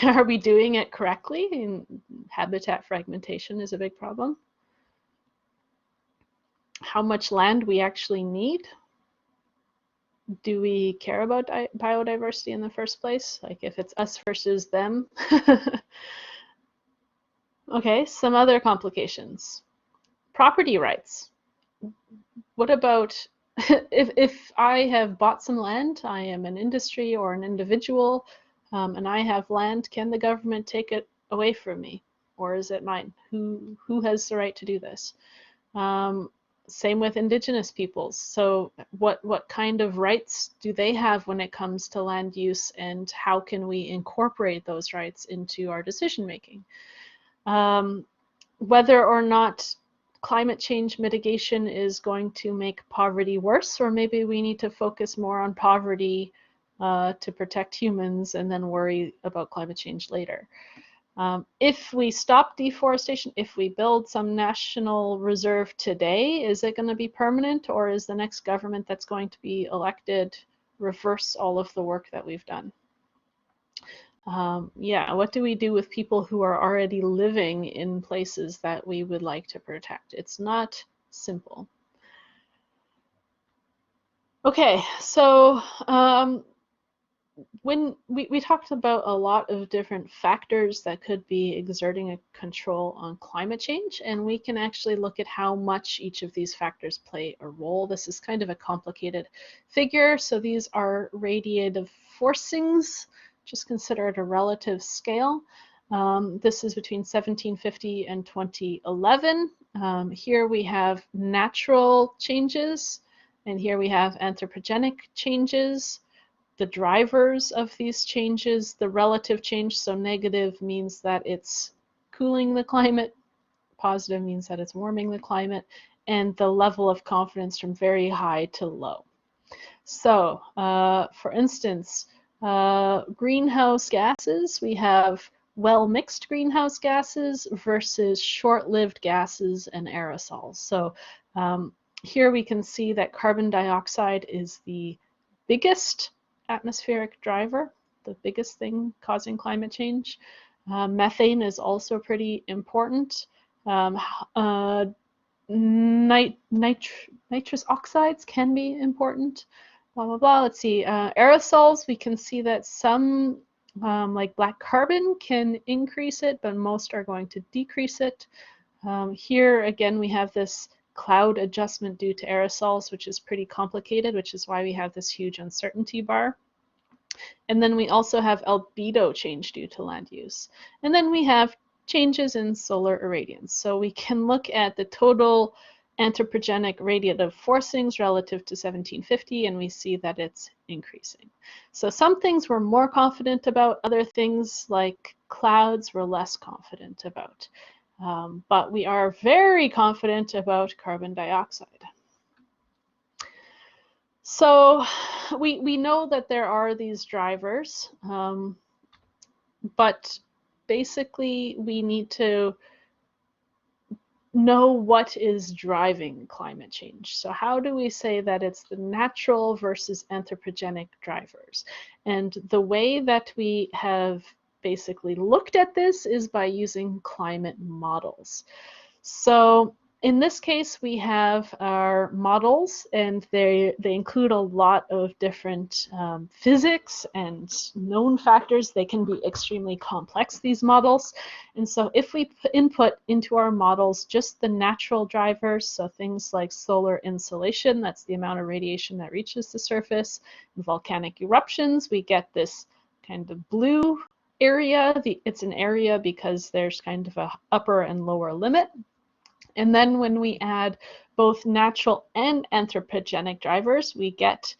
Are we doing it correctly? And habitat fragmentation is a big problem. How much land we actually need? Do we care about biodiversity in the first place? Like if it's us versus them? Okay, some other complications. Property rights. What about if I have bought some land, I am an industry or an individual, and I have land, can the government take it away from me? Or is it mine? Who has the right to do this? Same with indigenous peoples. So what kind of rights do they have when it comes to land use, and how can we incorporate those rights into our decision making? Whether or not climate change mitigation is going to make poverty worse, or maybe we need to focus more on poverty to protect humans and then worry about climate change later. If we stop deforestation, if we build some national reserve today, is it going to be permanent, or is the next government that's going to be elected reverse all of the work that we've done? Yeah, what do we do with people who are already living in places that we would like to protect? It's not simple. Okay, so when we talked about a lot of different factors that could be exerting a control on climate change, and we can actually look at how much each of these factors play a role. This is kind of a complicated figure. So these are radiative forcings, just consider it a relative scale. This is between 1750 and 2011. Here we have natural changes, and here we have anthropogenic changes. The drivers of these changes, the relative change, so negative means that it's cooling the climate, positive means that it's warming the climate, and the level of confidence from very high to low. So, for instance, greenhouse gases, we have well-mixed greenhouse gases versus short-lived gases and aerosols. So here we can see that carbon dioxide is the biggest atmospheric driver, the biggest thing causing climate change. Methane is also pretty important. Nitrous oxides can be important. Blah, blah, blah. Let's see. Aerosols, we can see that some, like black carbon, can increase it, but most are going to decrease it. Here, again, we have this cloud adjustment due to aerosols, which is pretty complicated, which is why we have this huge uncertainty bar. And then we also have albedo change due to land use. And then we have changes in solar irradiance. So we can look at the total anthropogenic radiative forcings relative to 1750, and we see that it's increasing. So some things we're more confident about, other things like clouds we're less confident about. But we are very confident about carbon dioxide. So we know that there are these drivers, but basically we need to know what is driving climate change. So how do we say that it's the natural versus anthropogenic drivers? And the way that we have basically looked at this is by using climate models. So in this case, we have our models, and they include a lot of different physics and known factors. They can be extremely complex, these models. And so if we input into our models just the natural drivers, so things like solar insolation, that's the amount of radiation that reaches the surface, and volcanic eruptions, we get this kind of blue area. It's an area because there's kind of a upper and lower limit. And then when we add both natural and anthropogenic drivers, we get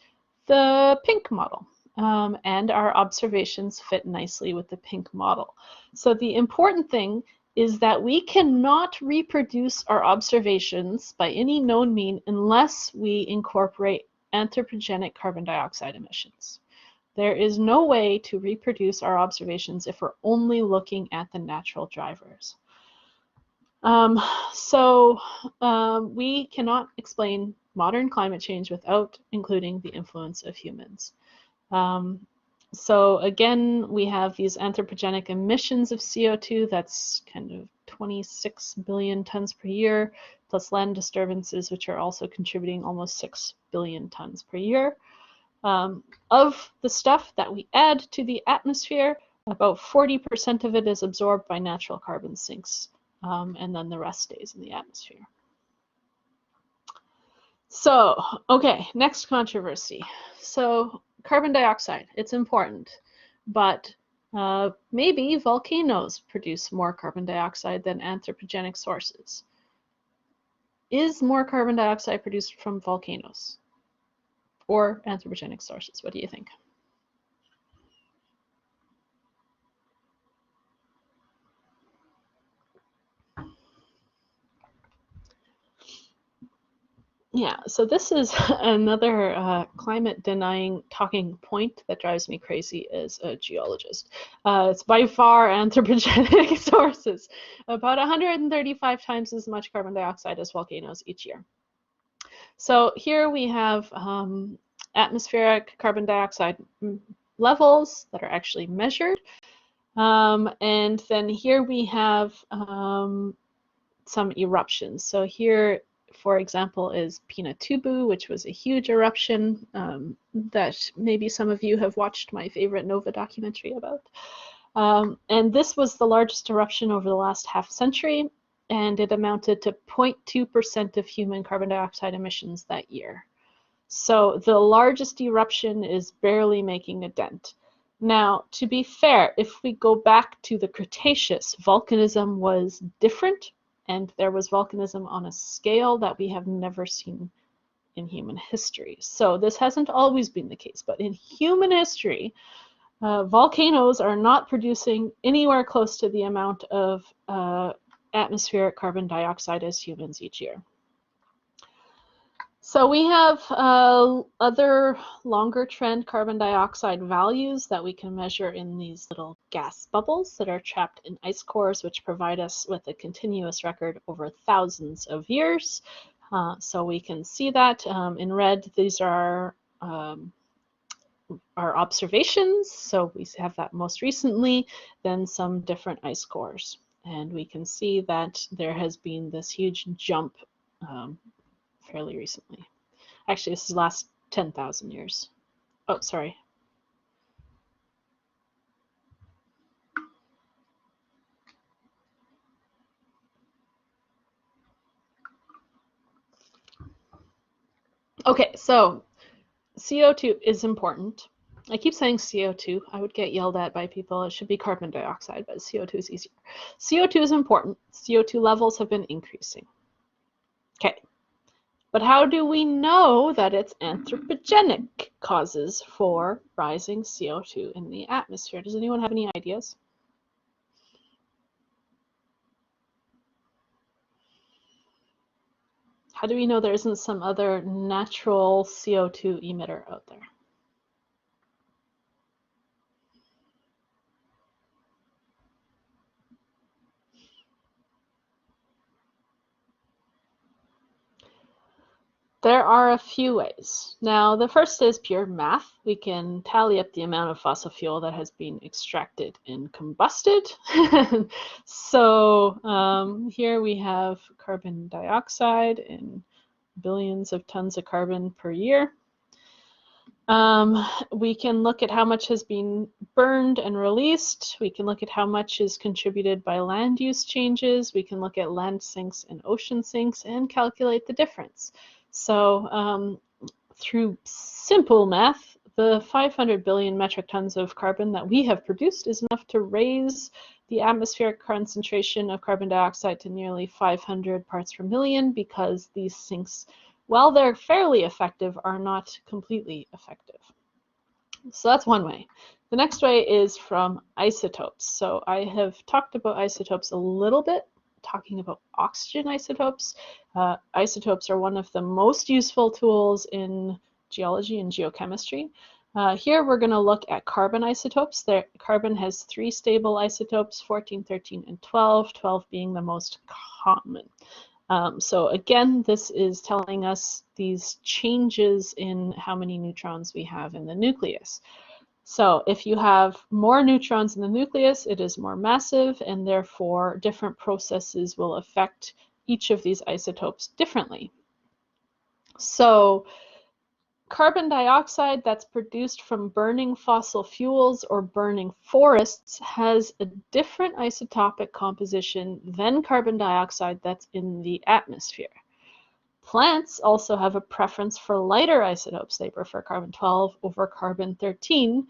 the pink model. And our observations fit nicely with the pink model. So the important thing is that we cannot reproduce our observations by any known mean unless we incorporate anthropogenic carbon dioxide emissions. There is no way to reproduce our observations if we're only looking at the natural drivers. We cannot explain modern climate change without including the influence of humans. So again, we have these anthropogenic emissions of CO2, that's kind of 26 billion tons per year, plus land disturbances, which are also contributing almost 6 billion tons per year. Of the stuff that we add to the atmosphere, about 40% of it is absorbed by natural carbon sinks. And then the rest stays in the atmosphere. So, okay, next controversy. So, carbon dioxide, it's important, but maybe volcanoes produce more carbon dioxide than anthropogenic sources. Is more carbon dioxide produced from volcanoes or anthropogenic sources? What do you think? Yeah, so this is another climate denying talking point that drives me crazy as a geologist. It's by far anthropogenic sources, about 135 times as much carbon dioxide as volcanoes each year. So here we have atmospheric carbon dioxide levels that are actually measured. And then here we have some eruptions. So here, for example, is Pinatubo, which was a huge eruption that maybe some of you have watched my favorite NOVA documentary about. And this was the largest eruption over the last half century, and it amounted to 0.2% of human carbon dioxide emissions that year. So the largest eruption is barely making a dent. Now, to be fair, if we go back to the Cretaceous, volcanism was different, and there was volcanism on a scale that we have never seen in human history. So this hasn't always been the case, but in human history, volcanoes are not producing anywhere close to the amount of atmospheric carbon dioxide as humans each year. So we have other longer trend carbon dioxide values that we can measure in these little gas bubbles that are trapped in ice cores, which provide us with a continuous record over thousands of years. So we can see that in red, these are our observations. So we have that most recently, then some different ice cores. And we can see that there has been this huge jump fairly recently. Actually, this is the last 10,000 years. Oh, sorry. Okay, so CO2 is important. I keep saying CO2. I would get yelled at by people. It should be carbon dioxide, but CO2 is easier. CO2 is important. CO2 levels have been increasing. Okay, but how do we know that it's anthropogenic causes for rising CO2 in the atmosphere? Does anyone have any ideas? How How do we know there isn't some other natural CO2 emitter out there? There are a few ways. Now, the first is pure math. We can tally up the amount of fossil fuel that has been extracted and combusted. So here we have carbon dioxide in billions of tons of carbon per year. We can look at how much has been burned and released. We can look at how much is contributed by land use changes. We can look at land sinks and ocean sinks and calculate the difference. So through simple math, the 500 billion metric tons of carbon that we have produced is enough to raise the atmospheric concentration of carbon dioxide to nearly 500 parts per million, because these sinks, while they're fairly effective, are not completely effective. So that's one way. The next way is from isotopes. So I have talked about isotopes a little bit, talking about oxygen isotopes. Isotopes are one of the most useful tools in geology and geochemistry. Here we're going to look at carbon isotopes. Carbon has 3 stable isotopes, 14, 13, and 12, 12 being the most common. So again, this is telling us these changes in how many neutrons we have in the nucleus. So if you have more neutrons in the nucleus, it is more massive, and therefore different processes will affect each of these isotopes differently. So carbon dioxide that's produced from burning fossil fuels or burning forests has a different isotopic composition than carbon dioxide that's in the atmosphere. Plants also have a preference for lighter isotopes. They prefer carbon-12 over carbon-13.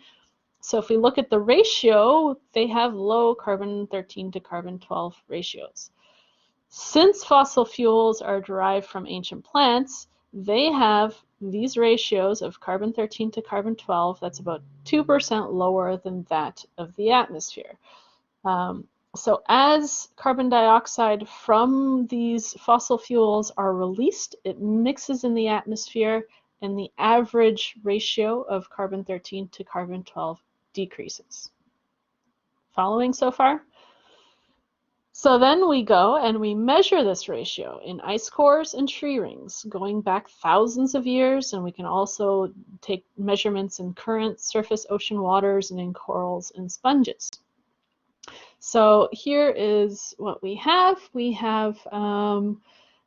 So if we look at the ratio, they have low carbon-13 to carbon-12 ratios. Since fossil fuels are derived from ancient plants, they have these ratios of carbon-13 to carbon-12 that's about 2% lower than that of the atmosphere. So as carbon dioxide from these fossil fuels are released, it mixes in the atmosphere, and the average ratio of carbon-13 to carbon-12 decreases. Following so far? So then we go and we measure this ratio in ice cores and tree rings, going back thousands of years, and we can also take measurements in current surface ocean waters and in corals and sponges. So here is what we have. We have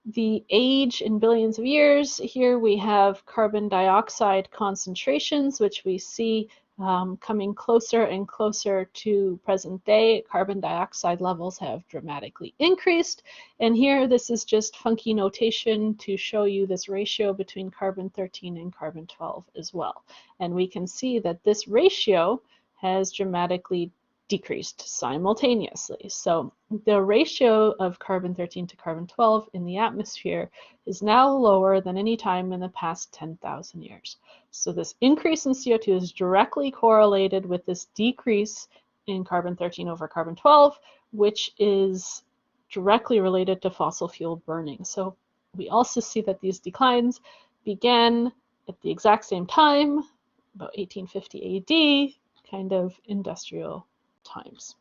the age in billions of years. Here we have carbon dioxide concentrations, which we see coming closer and closer to present day. Carbon dioxide levels have dramatically increased. And here, this is just funky notation to show you this ratio between carbon-13 and carbon-12 as well. And we can see that this ratio has dramatically decreased simultaneously. So the ratio of carbon-13 to carbon-12 in the atmosphere is now lower than any time in the past 10,000 years. So this increase in CO2 is directly correlated with this decrease in carbon-13 over carbon-12, which is directly related to fossil fuel burning. So we also see that these declines began at the exact same time, about 1850 AD, kind of industrial times.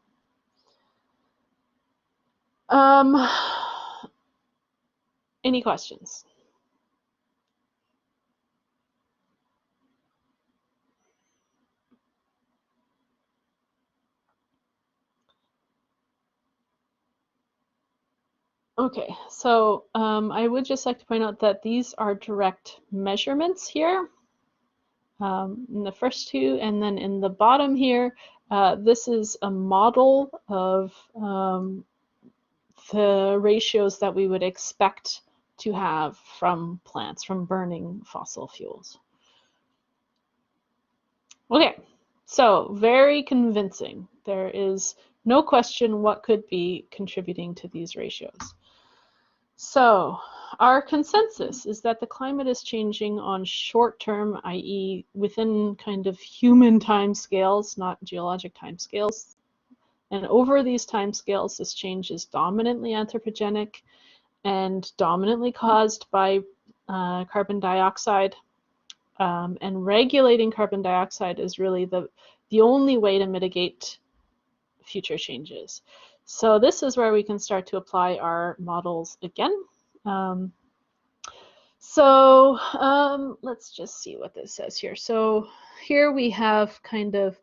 Any questions? Okay, so I would just like to point out that these are direct measurements here. In the first two, and then in the bottom here, this is a model of the ratios that we would expect to have from plants, from burning fossil fuels. Okay, so very convincing. There is no question what could be contributing to these ratios. So our consensus is that the climate is changing on short term, i.e. within kind of human time scales, not geologic time scales. And over these time scales, this change is dominantly anthropogenic. and dominantly caused by carbon dioxide. And regulating carbon dioxide is really the only way to mitigate future changes. So this is where we can start to apply our models again. Let's just see what this says here. So here we have kind of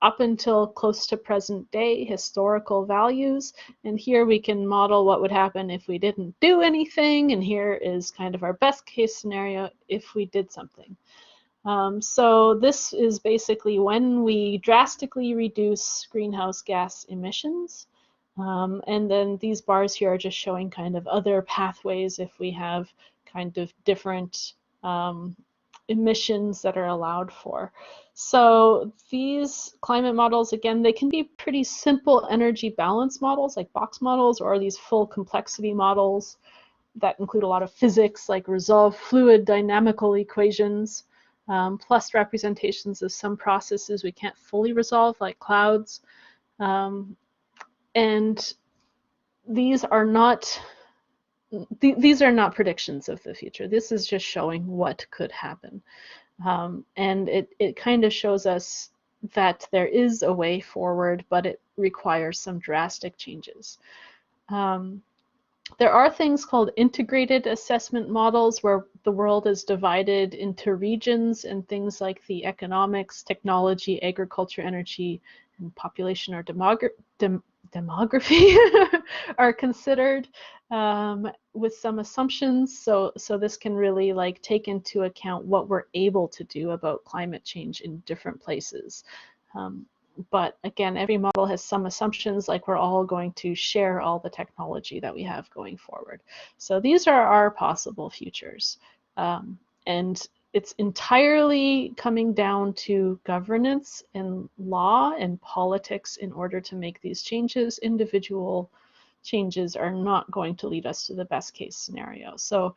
up until close to present day historical values, and here we can model what would happen if we didn't do anything, and here is kind of our best case scenario if we did something. So this is basically when we drastically reduce greenhouse gas emissions. And then these bars here are just showing kind of other pathways if we have kind of different emissions that are allowed for. So these climate models, again, they can be pretty simple energy balance models like box models, or these full complexity models that include a lot of physics, like resolve fluid dynamical equations, plus representations of some processes we can't fully resolve, like clouds. And these are not predictions of the future. This is just showing what could happen. And it kind of shows us that there is a way forward, but it requires some drastic changes. There are things called integrated assessment models where the world is divided into regions, and things like the economics, technology, agriculture, energy, and population or demography are considered with some assumptions. So this can really like take into account what we're able to do about climate change in different places. But again, every model has some assumptions, like we're all going to share all the technology that we have going forward. So these are our possible futures. And it's entirely coming down to governance and law and politics in order to make these changes. Individual changes are not going to lead us to the best case scenario. So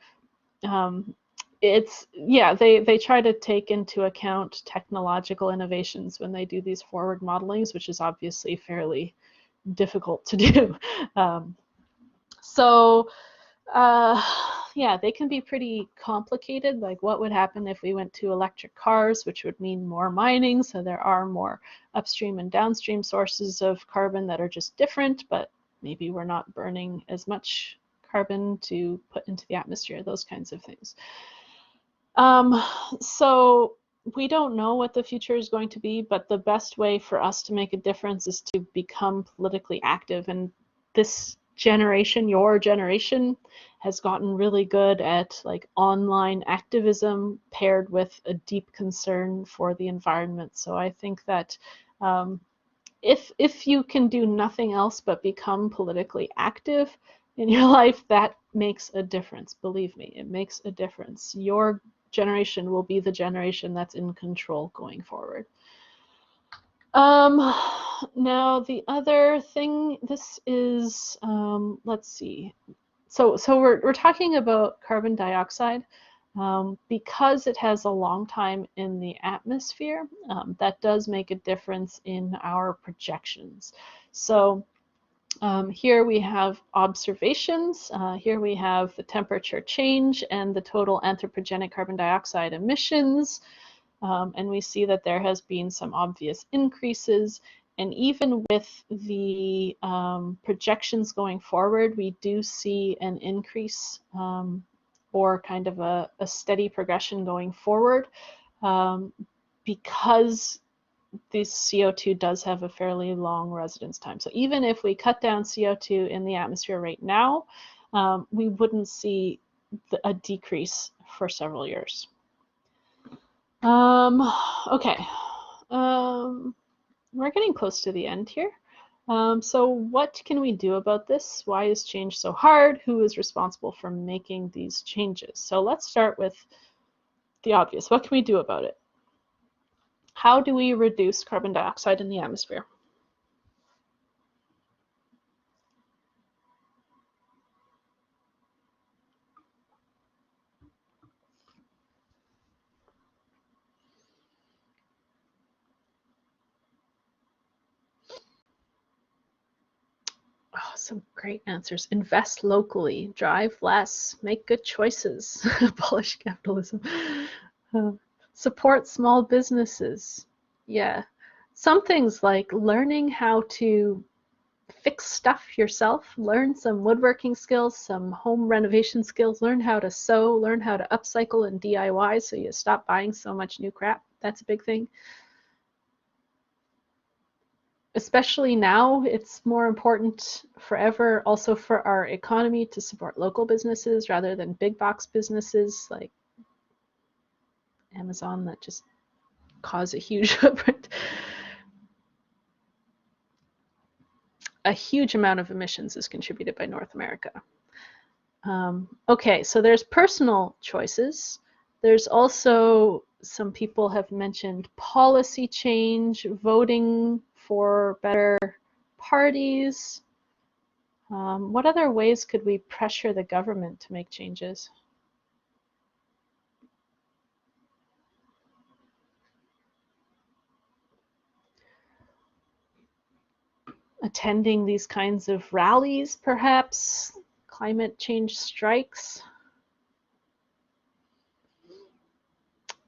they try to take into account technological innovations when they do these forward modelings, which is obviously fairly difficult to do. They can be pretty complicated, like what would happen if we went to electric cars, which would mean more mining, so there are more upstream and downstream sources of carbon that are just different, but maybe we're not burning as much carbon to put into the atmosphere, those kinds of things. So we don't know what the future is going to be, but the best way for us to make a difference is to become politically active. And this generation, your generation, has gotten really good at like online activism paired with a deep concern for the environment. So I think that if you can do nothing else but become politically active in your life, that makes a difference. Believe me, it makes a difference. Your generation will be the generation that's in control going forward. Now the other thing, this is, let's see. So we're talking about carbon dioxide. Because it has a long time in the atmosphere, that does make a difference in our projections. So here we have observations. Here we have the temperature change and the total anthropogenic carbon dioxide emissions. And we see that there has been some obvious increases. And even with the projections going forward, we do see an increase or kind of a steady progression going forward because this CO2 does have a fairly long residence time. So even if we cut down CO2 in the atmosphere right now, we wouldn't see a decrease for several years. Okay, we're getting close to the end here. So what can we do about this? Why is change so hard? Who is responsible for making these changes? So let's start with the obvious. What can we do about it? How do we reduce carbon dioxide in the atmosphere? some great answers. Invest locally, drive less, make good choices, abolish capitalism, support small businesses. Yeah. Some things like learning how to fix stuff yourself, learn some woodworking skills, some home renovation skills, learn how to sew, learn how to upcycle and DIY so you stop buying so much new crap. That's a big thing. Especially now, it's more important forever also for our economy to support local businesses rather than big box businesses like Amazon that just cause a huge footprint. A huge amount of emissions is contributed by North America. Okay, so there's personal choices. There's also, some people have mentioned policy change, voting for better parties. What other ways could we pressure the government to make changes? Attending these kinds of rallies, perhaps? Climate change strikes?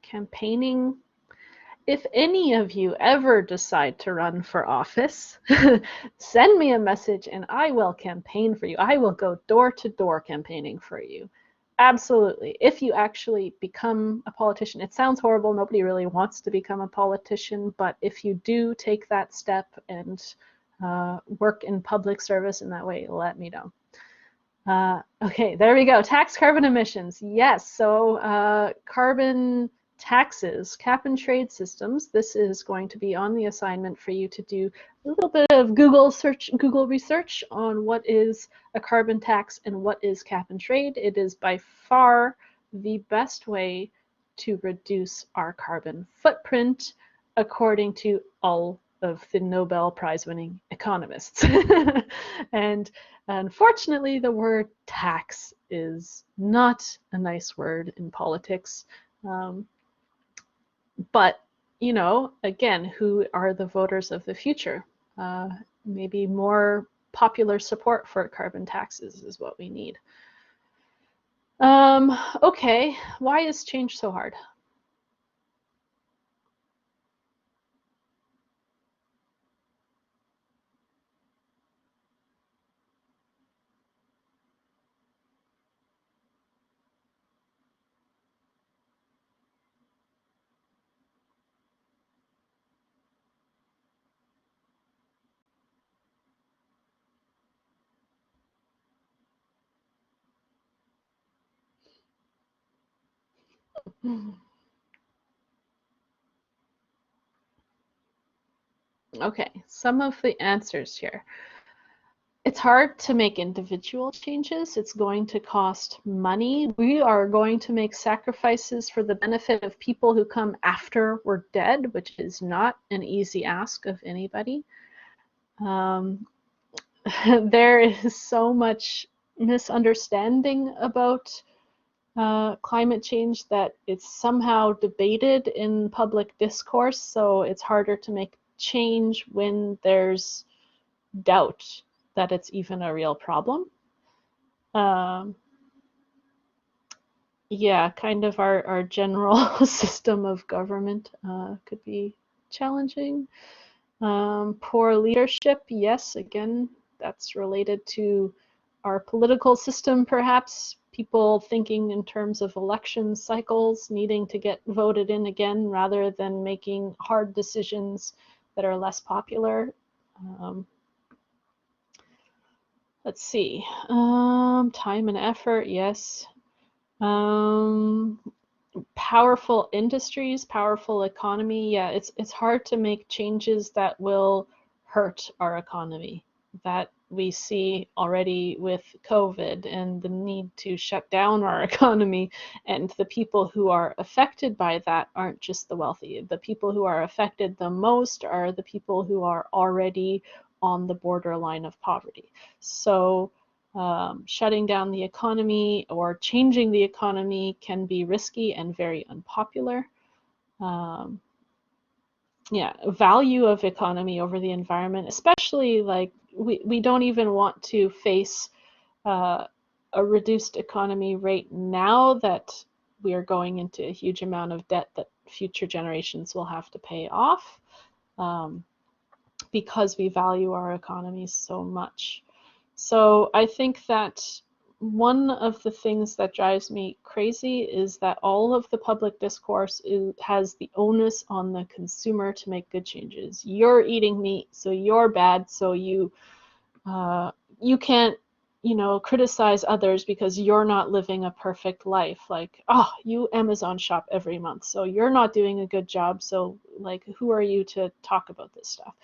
Campaigning? If any of you ever decide to run for office, send me a message and I will campaign for you. I will go door to door campaigning for you. Absolutely. If you actually become a politician, it sounds horrible. Nobody really wants to become a politician, but if you do take that step and work in public service in that way, let me know. Okay, there we go. Tax carbon emissions. Yes, so carbon taxes, cap and trade systems. This is going to be on the assignment for you to do a little bit of Google research on what is a carbon tax and what is cap and trade. It is by far the best way to reduce our carbon footprint, according to all of the Nobel Prize-winning economists. And unfortunately, the word tax is not a nice word in politics. But, you know, again, who are the voters of the future? Maybe more popular support for carbon taxes is what we need. Okay, why is change so hard? Okay, some of the answers here. It's hard to make individual changes. It's going to cost money. We are going to make sacrifices for the benefit of people who come after we're dead, which is not an easy ask of anybody. There is so much misunderstanding about climate change that it's somehow debated in public discourse, so it's harder to make change when there's doubt that it's even a real problem. Yeah, kind of our general system of government could be challenging. Poor leadership, yes, again, that's related to our political system, perhaps. People thinking in terms of election cycles, needing to get voted in again rather than making hard decisions that are less popular. Let's see. Time and effort, yes. Powerful industries, powerful economy. Yeah, it's hard to make changes that will hurt our economy. That we see already with COVID and the need to shut down our economy. And the people who are affected by that aren't just the wealthy. The people who are affected the most are the people who are already on the borderline of poverty. So shutting down the economy or changing the economy can be risky and very unpopular. Yeah, value of economy over the environment, especially like we don't even want to face a reduced economy right now that we are going into a huge amount of debt that future generations will have to pay off, because we value our economy so much. So I think that one of the things that drives me crazy is that all of the public discourse has the onus on the consumer to make good changes. You're eating meat, so you're bad, so you can't, criticize others because you're not living a perfect life. Like, oh, you Amazon shop every month, so you're not doing a good job, so like, who are you to talk about this stuff?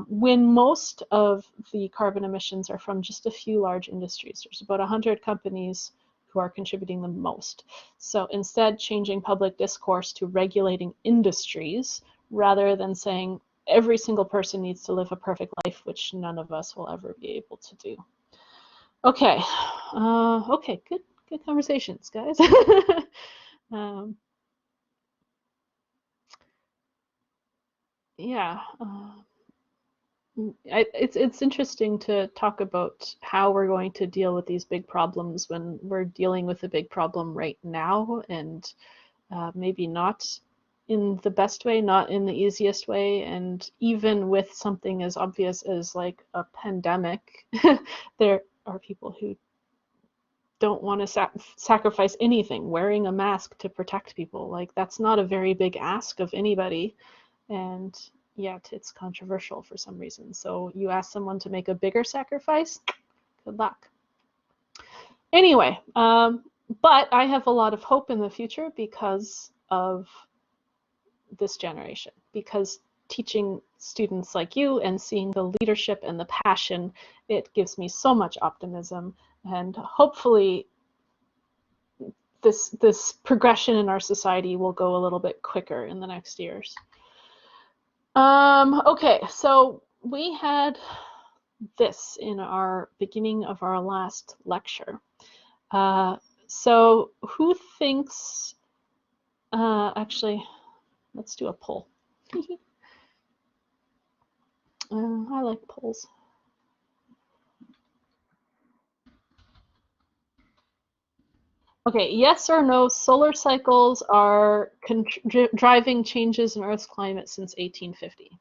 When most of the carbon emissions are from just a few large industries. There's about 100 companies who are contributing the most. So instead, changing public discourse to regulating industries rather than saying every single person needs to live a perfect life, which none of us will ever be able to do. Okay, okay, good conversations, guys. Yeah. It's interesting to talk about how we're going to deal with these big problems when we're dealing with a big problem right now, and maybe not in the best way, not in the easiest way, and even with something as obvious as like a pandemic, there are people who don't want to sacrifice anything, wearing a mask to protect people. Like, that's not a very big ask of anybody, and yet it's controversial for some reason. So you ask someone to make a bigger sacrifice, good luck. Anyway, but I have a lot of hope in the future because of this generation, because teaching students like you and seeing the leadership and the passion, it gives me so much optimism, and hopefully this progression in our society will go a little bit quicker in the next years. Okay, so we had this in our beginning of our last lecture. So who thinks, actually, let's do a poll. I like polls. Okay, yes or no, solar cycles are driving changes in Earth's climate since 1850.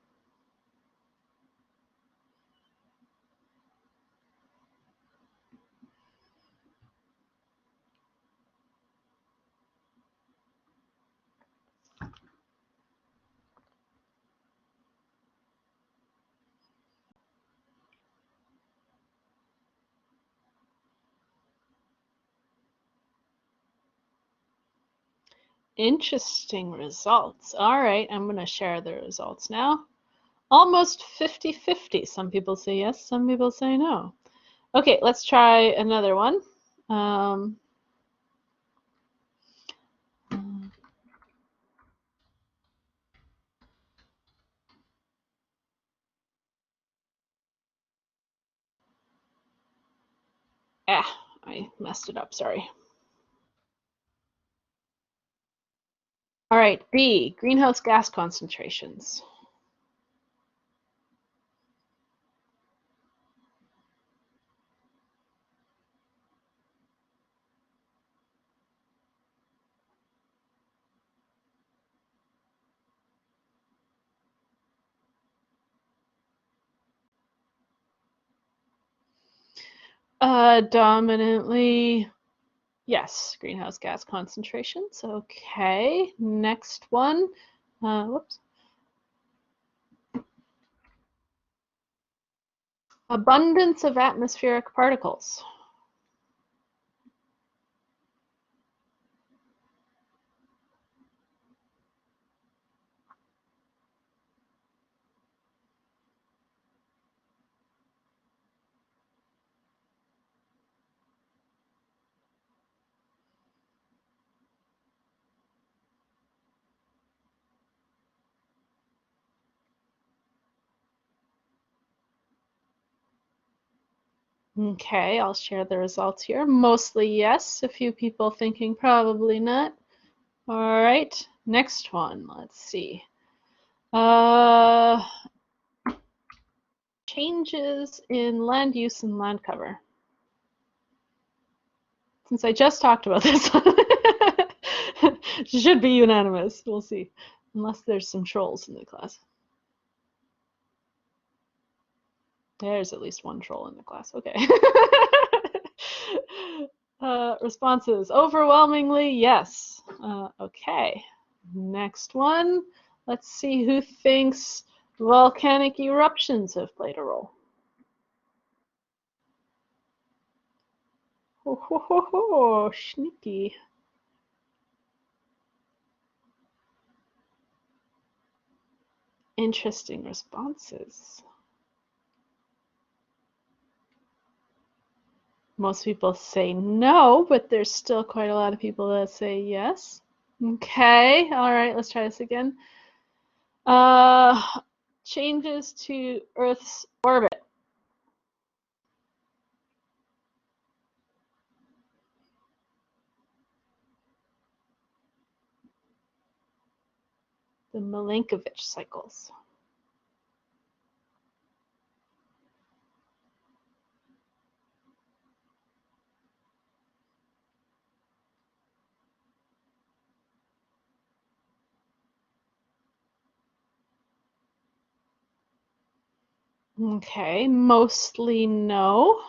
Interesting results. All right, I'm going to share the results now. Almost 50-50. Some people say yes, some people say no. Okay, let's try another one. I messed it up, sorry. All right, B, greenhouse gas concentrations. Dominantly, yes, greenhouse gas concentrations. Okay, next one. Whoops. Abundance of atmospheric particles. Okay, I'll share the results here. Mostly yes, a few people thinking probably not. All right, next one, let's see. changes in land use and land cover. Since I just talked about this, it should be unanimous. We'll see, unless there's some trolls in the class. There's at least one troll in the class. Okay. Responses. Overwhelmingly, yes. Okay. Next one. Let's see who thinks volcanic eruptions have played a role. Ho, ho, ho, ho. Sneaky. Interesting responses. Most people say no, but there's still quite a lot of people that say yes. Okay, all right, let's try this again. Changes to Earth's orbit. The Milankovitch cycles. Okay, mostly no. All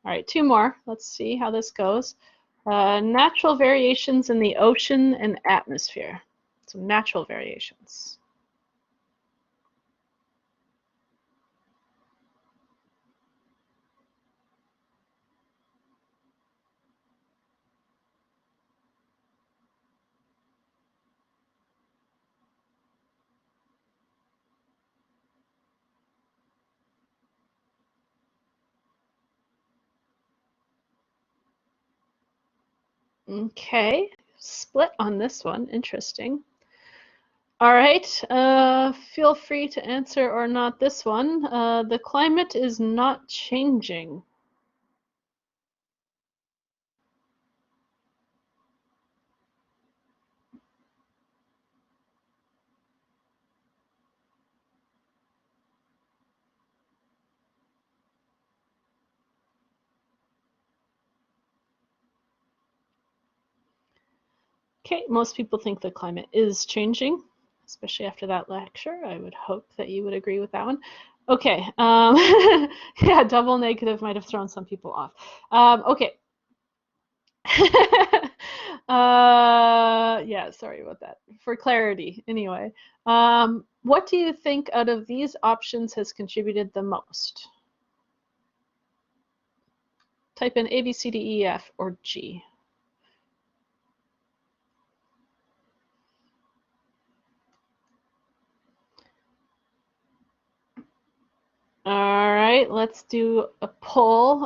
right, two more. Let's see how this goes. Natural variations in the ocean and atmosphere. So natural variations. Okay, split on this one. Interesting. All right, feel free to answer or not this one. The climate is not changing. Okay, most people think the climate is changing, especially after that lecture. I would hope that you would agree with that one. Okay, yeah, double negative might have thrown some people off. Okay. Yeah, sorry about that. For clarity, anyway. What do you think out of these options has contributed the most? Type in A, B, C, D, E, F, or G. All right, let's do a poll.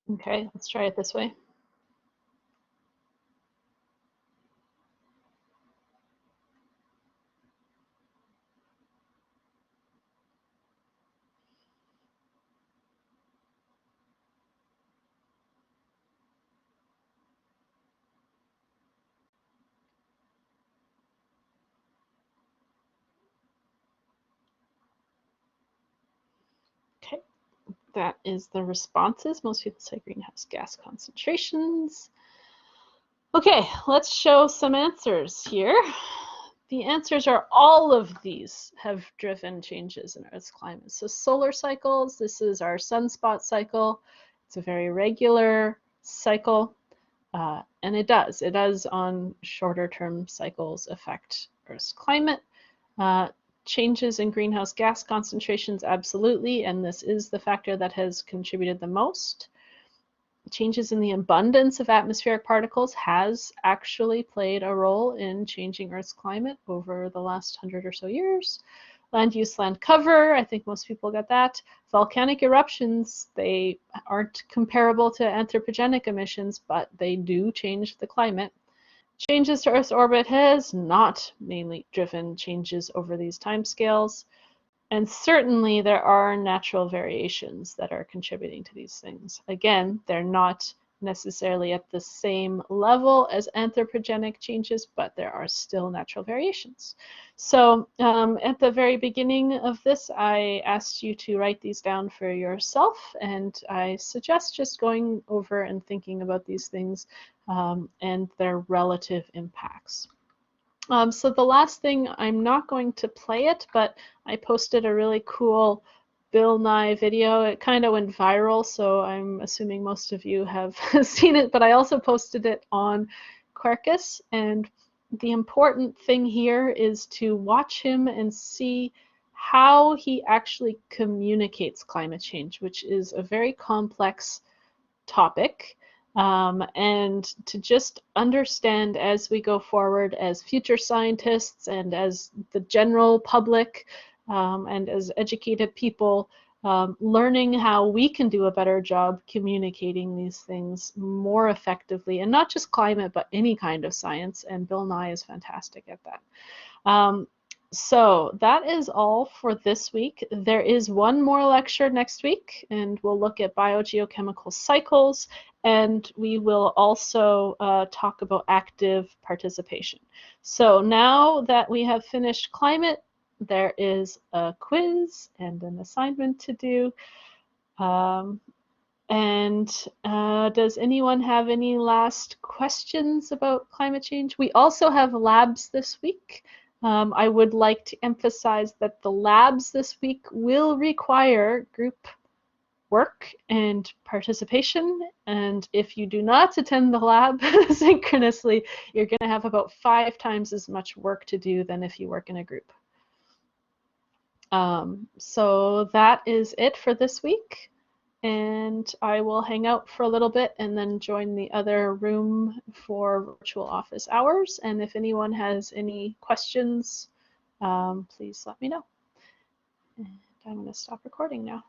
Okay, let's try it this way. Okay, that is the responses. Most people say greenhouse gas concentrations. Okay, let's show some answers here. The answers are all of these have driven changes in Earth's climate. So solar cycles, this is our sunspot cycle. It's a very regular cycle, and it does on shorter term cycles affect Earth's climate. Changes in greenhouse gas concentrations, absolutely, and this is the factor that has contributed the most. Changes in the abundance of atmospheric particles has actually played a role in changing Earth's climate over the last 100 or so years. Land use, land cover, I think most people got that. Volcanic eruptions, they aren't comparable to anthropogenic emissions, but they do change the climate. Changes to Earth's orbit has not mainly driven changes over these timescales. And certainly there are natural variations that are contributing to these things. Again, they're not necessarily at the same level as anthropogenic changes, but there are still natural variations. So at the very beginning of this, I asked you to write these down for yourself, and I suggest just going over and thinking about these things and their relative impacts. So the last thing, I'm not going to play it, but I posted a really cool Bill Nye video. It kind of went viral, so I'm assuming most of you have seen it, but I also posted it on Quarkus. And the important thing here is to watch him and see how he actually communicates climate change, which is a very complex topic. And to just understand as we go forward as future scientists and as the general public and as educated people, learning how we can do a better job communicating these things more effectively, and not just climate, but any kind of science. And Bill Nye is fantastic at that. So that is all for this week. There is one more lecture next week, and we'll look at biogeochemical cycles, and we will also talk about active participation. So now that we have finished climate, there is a quiz and an assignment to do. Does anyone have any last questions about climate change? We also have labs this week. I would like to emphasize that the labs this week will require group work and participation. And if you do not attend the lab synchronously, you're going to have about 5 times as much work to do than if you work in a group. So that is it for this week. And I will hang out for a little bit and then join the other room for virtual office hours. And if anyone has any questions, please let me know. And I'm going to stop recording now.